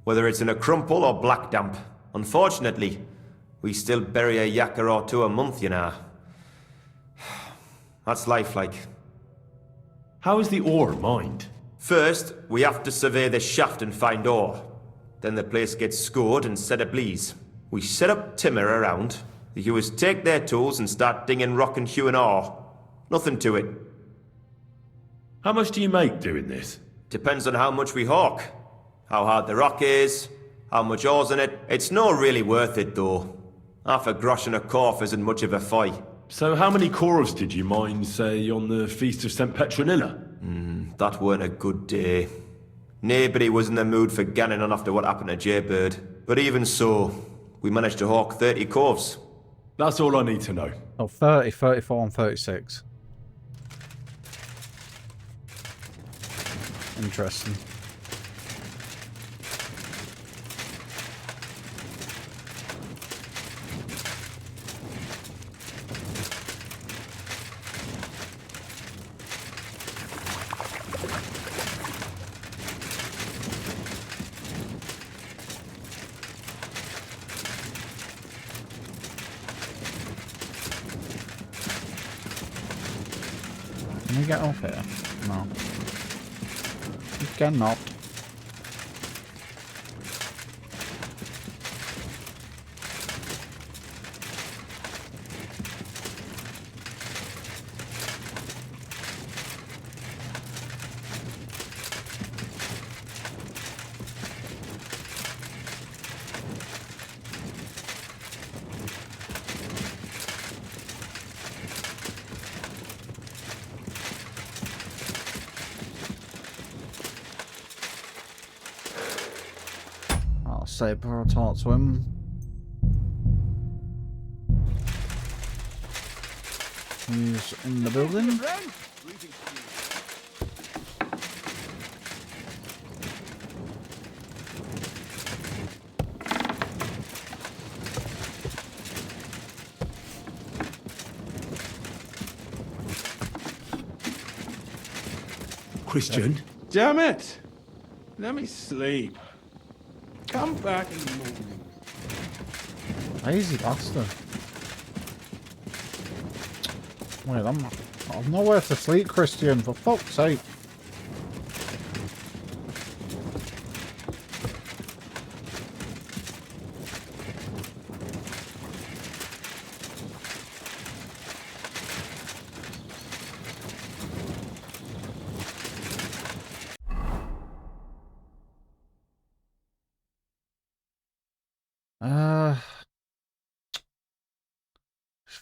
Whether it's in a crumple or black damp. Unfortunately, we still bury a yakka or two a month, you know. That's life, like. How is the ore mined? First, we have to survey the shaft and find ore. Then the place gets scored and set ablaze. We set up timber around. The hewers take their tools and start dinging rock and hewing ore. Nothing to it. How much do you make doing this? Depends on how much we hawk. How hard the rock is, how much ore's in it. It's not really worth it, though. Half a grosh and a corf isn't much of a fight. So how many corves did you mine, say, on the Feast of St. Petronilla? That weren't a good day. Nobody was in the mood for ganning on after what happened to Jaybird. But even so, we managed to hawk 30 corves. That's all I need to know. Oh, 30, 34 and 36. Interesting. Can we get up here? No. You cannot. Say before I talk to him. He's in the building. Christian? Damn it! Let me sleep. Come back in the morning. Lazy bastard. Wait, I've nowhere to sleep, Christian, for fuck's sake.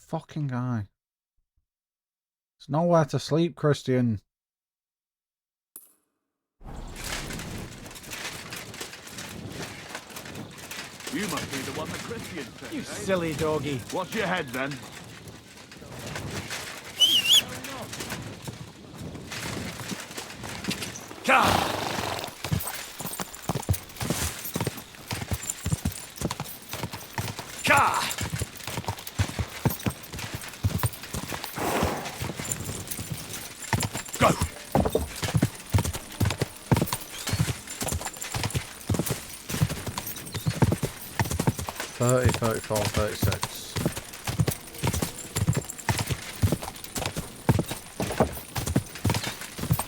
Fucking guy. There's nowhere to sleep, Christian. You must be the one that Christian said. You silly doggy. Watch your head then. Ka! Ka! Go! 30, 34, 36.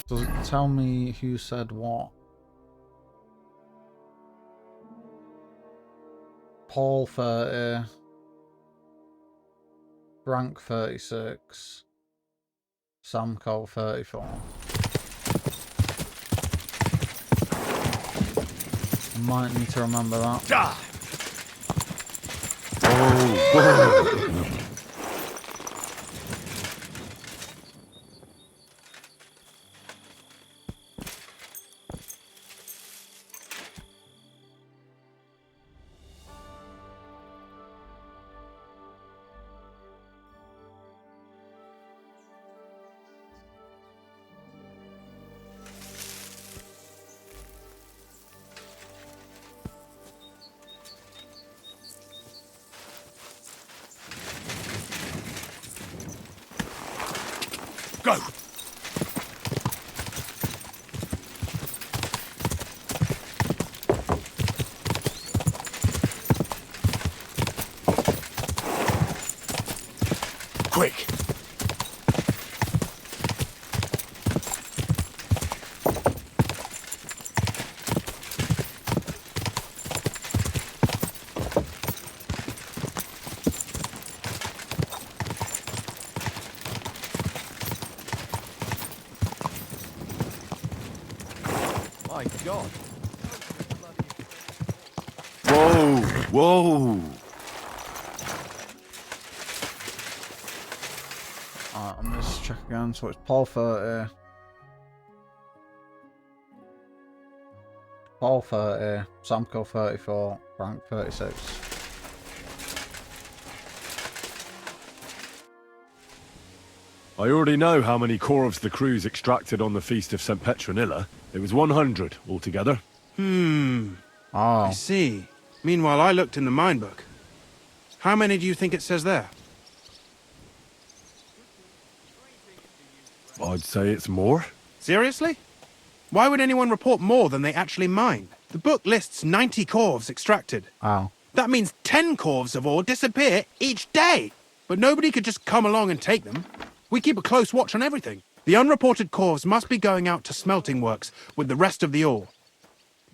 Does it tell me who said what? Paul 30. Frank 36. Samco 34. I might need to remember that. Die! Oh, Go! Quick! My God. Whoa, whoa. I'm just checking again. So it's Paul 30. Paul 30. Samco 34. Frank 36. I already know how many corvs the crews extracted on the Feast of St. Petronilla. It was 100 altogether. I see. Meanwhile, I looked in the mine book. How many do you think it says there? I'd say it's more. Seriously? Why would anyone report more than they actually mined? The book lists 90 corvs extracted. Oh. That means 10 corvs of ore disappear each day. But nobody could just come along and take them. We keep a close watch on everything. The unreported corvs must be going out to smelting works with the rest of the ore.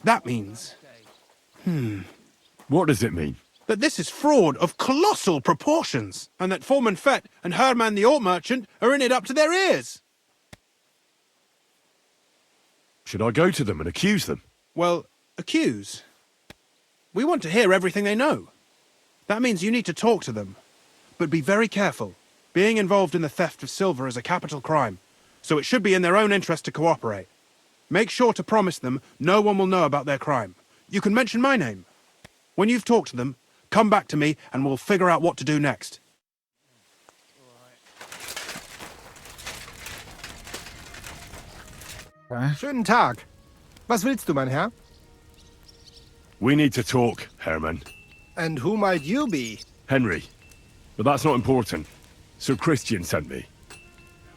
That means... What does it mean? that this is fraud of colossal proportions, and that Foreman Fett and Herman the ore merchant are in it up to their ears. Should I go to them and accuse them? Well, accuse? We want to hear everything they know. That means you need to talk to them. But be very careful. Being involved in the theft of silver is a capital crime, so it should be in their own interest to cooperate. Make sure to promise them no one will know about their crime. You can mention my name. When you've talked to them, come back to me and we'll figure out what to do next. Schönen Tag. Was willst du, mein Herr? We need to talk, Herman. And who might you be? Henry. But that's not important. Sir Christian sent me.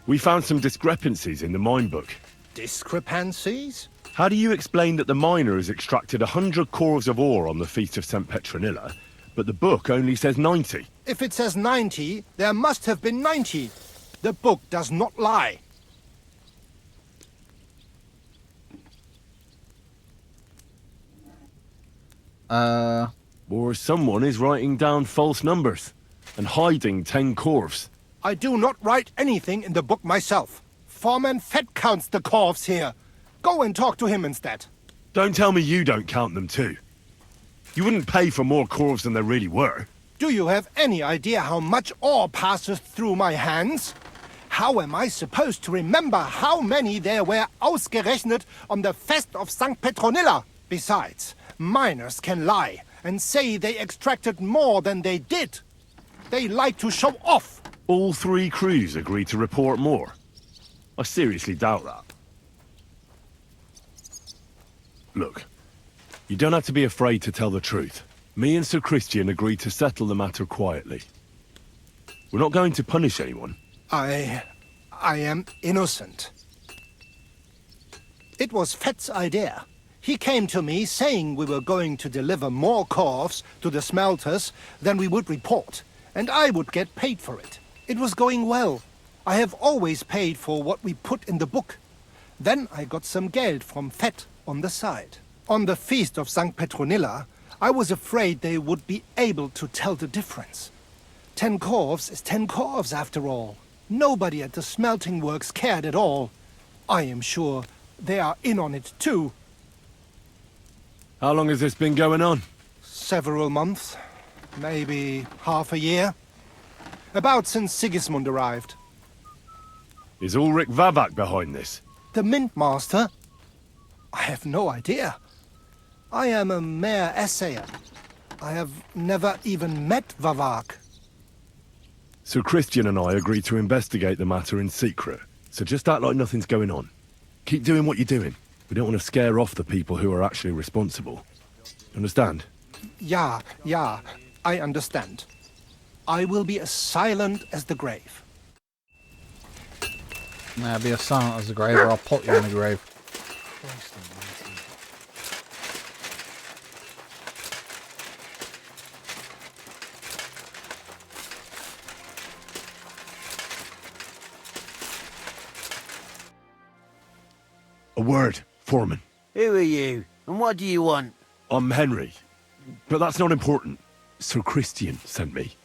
We found some discrepancies in the mine book. Discrepancies? How do you explain that the miners extracted 100 corvs of ore on the Feast of St. Petronilla, but the book only says 90? If it says 90, there must have been 90. The book does not lie. Or someone is writing down false numbers and hiding 10 corvs. I do not write anything in the book myself. Foreman Fett counts the corvs here. Go and talk to him instead. Don't tell me you don't count them too. You wouldn't pay for more corvs than there really were. Do you have any idea how much ore passes through my hands? How am I supposed to remember how many there were ausgerechnet on the Fest of St. Petronilla? Besides, miners can lie and say they extracted more than they did. They like to show off. All 3 crews agreed to report more. I seriously doubt that. Look, you don't have to be afraid to tell the truth. Me and Sir Christian agreed to settle the matter quietly. We're not going to punish anyone. I am innocent. It was Fett's idea. He came to me saying we were going to deliver more corvs to the smelters than we would report, and I would get paid for it. It was going well. I have always paid for what we put in the book. Then I got some geld from Fett on the side. On the Feast of St. Petronilla, I was afraid they would be able to tell the difference. 10 corvs is 10 corvs after all. Nobody at the smelting works cared at all. I am sure they are in on it too. How long has this been going on? Several months. Maybe half a year. About since Sigismund arrived. Is Ulrich Vavak behind this? The Mint Master? I have no idea. I am a mere assayer. I have never even met Vavak. Sir Christian and I agreed to investigate the matter in secret, so just act like nothing's going on. Keep doing what you're doing. We don't want to scare off the people who are actually responsible. Understand? Yeah, I understand. I will be as silent as the grave. Nah, be as silent as the grave or I'll put you in the grave. A word, Foreman. Who are you? And what do you want? I'm Henry. But that's not important. Sir Christian sent me.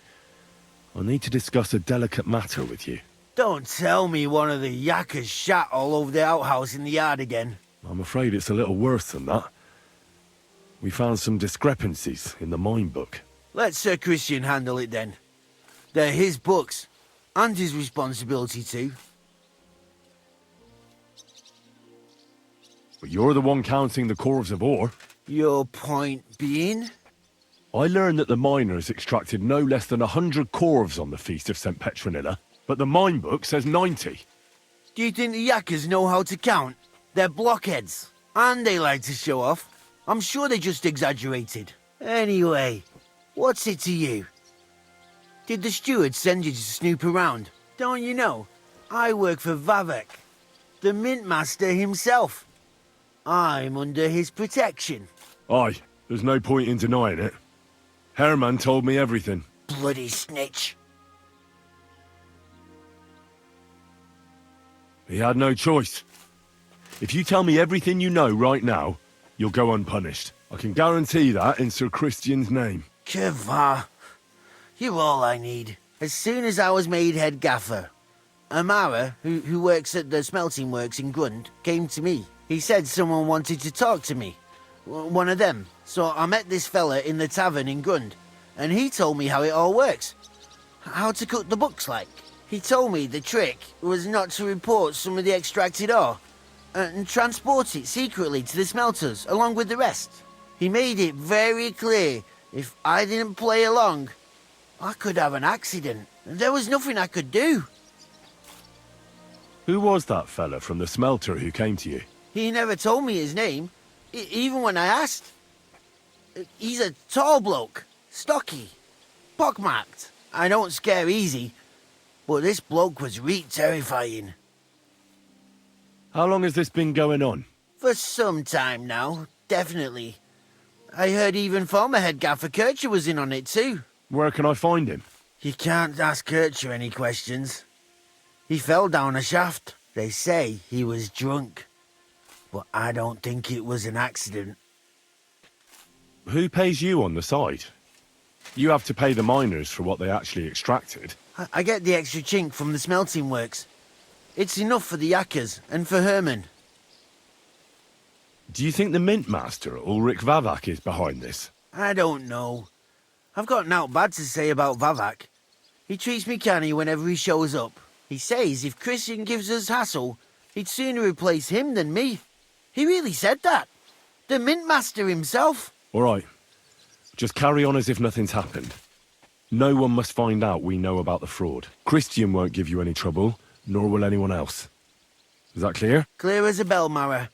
I need to discuss a delicate matter with you. Don't tell me one of the yakkers shat all over the outhouse in the yard again. I'm afraid it's a little worse than that. We found some discrepancies in the mine book. Let Sir Christian handle it then. They're his books, and his responsibility too. But you're the one counting the corves of ore. Your point being? I learned that the miners extracted no less than 100 corves on the Feast of St. Petronilla, but the mine book says 90. Do you think the yakkers know how to count? They're blockheads, and they like to show off. I'm sure they just exaggerated. Anyway, what's it to you? Did the steward send you to snoop around? Don't you know? I work for DtotheK, the mint master himself. I'm under his protection. Aye, there's no point in denying it. Herman told me everything. Bloody snitch. He had no choice. If you tell me everything you know right now, you'll go unpunished. I can guarantee that in Sir Christian's name. Keva, you're all I need. As soon as I was made head gaffer, Amara, who works at the smelting works in Grund, came to me. He said someone wanted to talk to me. One of them. So I met this fella in the tavern in Grund, and he told me how it all works. How to cut the books like. He told me the trick was not to report some of the extracted ore, and transport it secretly to the smelters, along with the rest. He made it very clear if I didn't play along, I could have an accident, and there was nothing I could do. Who was that fella from the smelter who came to you? He never told me his name, even when I asked. He's a tall bloke, stocky, pockmarked. I don't scare easy, but this bloke was reet terrifying. How long has this been going on? For some time now, definitely. I heard even former head gaffer Kircher was in on it too. Where can I find him? You can't ask Kircher any questions. He fell down a shaft. They say he was drunk. But I don't think it was an accident. Who pays you on the side? You have to pay the miners for what they actually extracted. I get the extra chink from the smelting works. It's enough for the yakkers and for Herman. Do you think the mint master, Ulrich DtotheK, is behind this? I don't know. I've got naught bad to say about DtotheK. He treats me canny whenever he shows up. He says if Christian gives us hassle, he'd sooner replace him than me. He really said that. The mint master himself. All right. Just carry on as if nothing's happened. No one must find out we know about the fraud. Christian won't give you any trouble, nor will anyone else. Is that clear? Clear as a bell, Mara.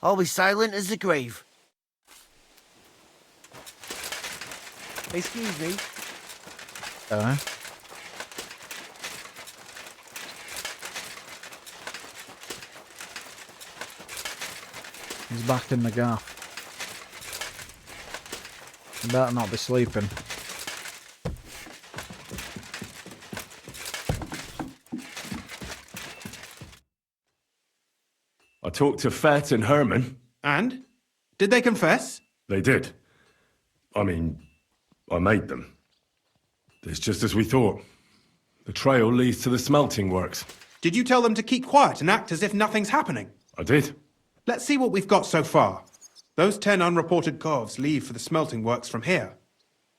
I'll be silent as the grave. Excuse me. He's back in the gaff. He better not be sleeping. I talked to Fett and Herman. And? Did they confess? They did. I mean, I made them. It's just as we thought. The trail leads to the smelting works. Did you tell them to keep quiet and act as if nothing's happening? I did. Let's see what we've got so far. Those 10 unreported corves leave for the smelting works from here.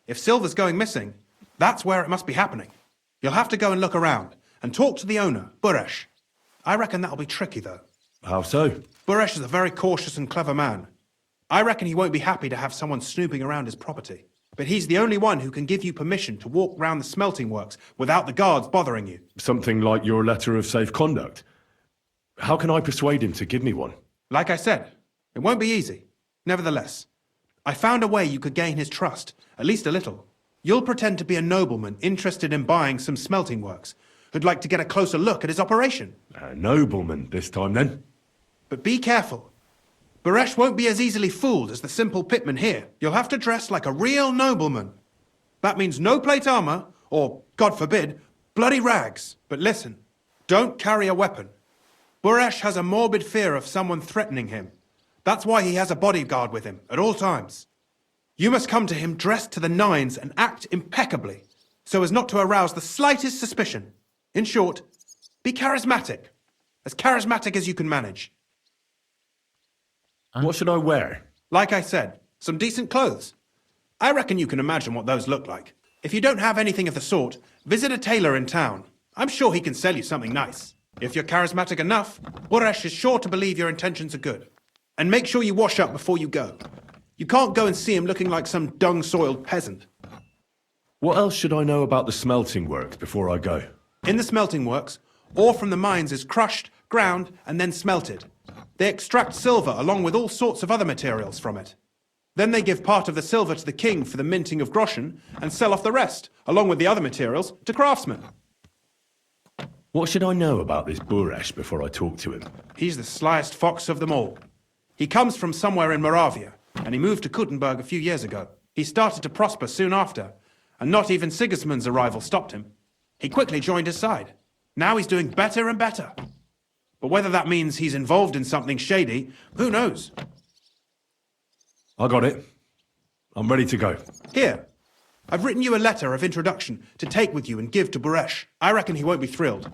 If silver's going missing, that's where it must be happening. You'll have to go and look around and talk to the owner, Buresh. I reckon that'll be tricky, though. How so? Buresh is a very cautious and clever man. I reckon he won't be happy to have someone snooping around his property. But he's the only one who can give you permission to walk round the smelting works without the guards bothering you. Something like your letter of safe conduct. How can I persuade him to give me one? Like I said, it won't be easy. Nevertheless, I found a way you could gain his trust, at least a little. You'll pretend to be a nobleman interested in buying some smelting works, who'd like to get a closer look at his operation. A nobleman this time, then. But be careful. Baresh won't be as easily fooled as the simple pitman here. You'll have to dress like a real nobleman. That means no plate armor, or, God forbid, bloody rags. But listen, don't carry a weapon. Baresh has a morbid fear of someone threatening him. That's why he has a bodyguard with him at all times. You must come to him dressed to the nines and act impeccably, so as not to arouse the slightest suspicion. In short, be charismatic as you can manage. What should I wear? Like I said, some decent clothes. I reckon you can imagine what those look like. If you don't have anything of the sort, visit a tailor in town. I'm sure he can sell you something nice. If you're charismatic enough, Baresh is sure to believe your intentions are good. And make sure you wash up before you go. You can't go and see him looking like some dung-soiled peasant. What else should I know about the smelting works before I go? In the smelting works, ore from the mines is crushed, ground, and then smelted. They extract silver along with all sorts of other materials from it. Then they give part of the silver to the king for the minting of groschen and sell off the rest, along with the other materials, to craftsmen. What should I know about this Baresh before I talk to him? He's the slyest fox of them all. He comes from somewhere in Moravia, and he moved to Kuttenberg a few years ago. He started to prosper soon after, and not even Sigismund's arrival stopped him. He quickly joined his side. Now he's doing better and better. But whether that means he's involved in something shady, who knows? I got it. I'm ready to go. Here, I've written you a letter of introduction to take with you and give to Baresh. I reckon he won't be thrilled,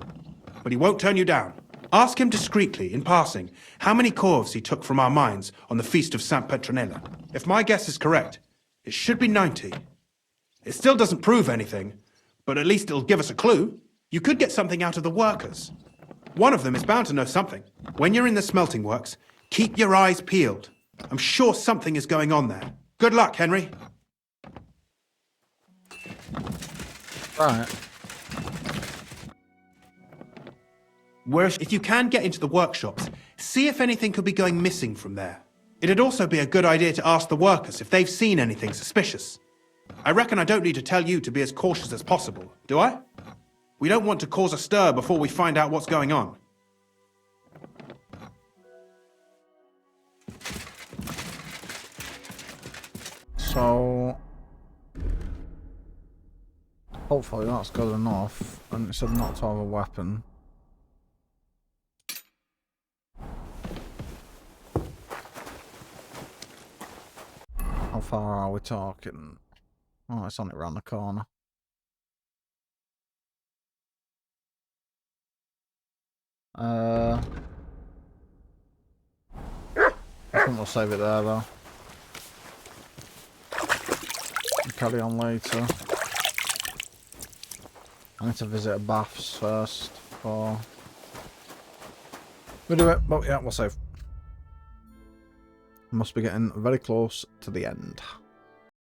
but he won't turn you down. Ask him discreetly, in passing, how many corves he took from our mines on the feast of St. Petronilla. If my guess is correct, it should be 90. It still doesn't prove anything, but at least it'll give us a clue. You could get something out of the workers. One of them is bound to know something. When you're in the smelting works, keep your eyes peeled. I'm sure something is going on there. Good luck, Henry. Right. If you can get into the workshops, see if anything could be going missing from there. It'd also be a good idea to ask the workers if they've seen anything suspicious. I reckon I don't need to tell you to be as cautious as possible, do I? We don't want to cause a stir before we find out what's going on. So hopefully that's good enough. And it said not to have a weapon. How far are we talking? Oh, it's only around the corner. I think we'll save it there though. Carry on later. I need to visit a baths first before we do it, but yeah, we'll save. Must be getting very close to the end.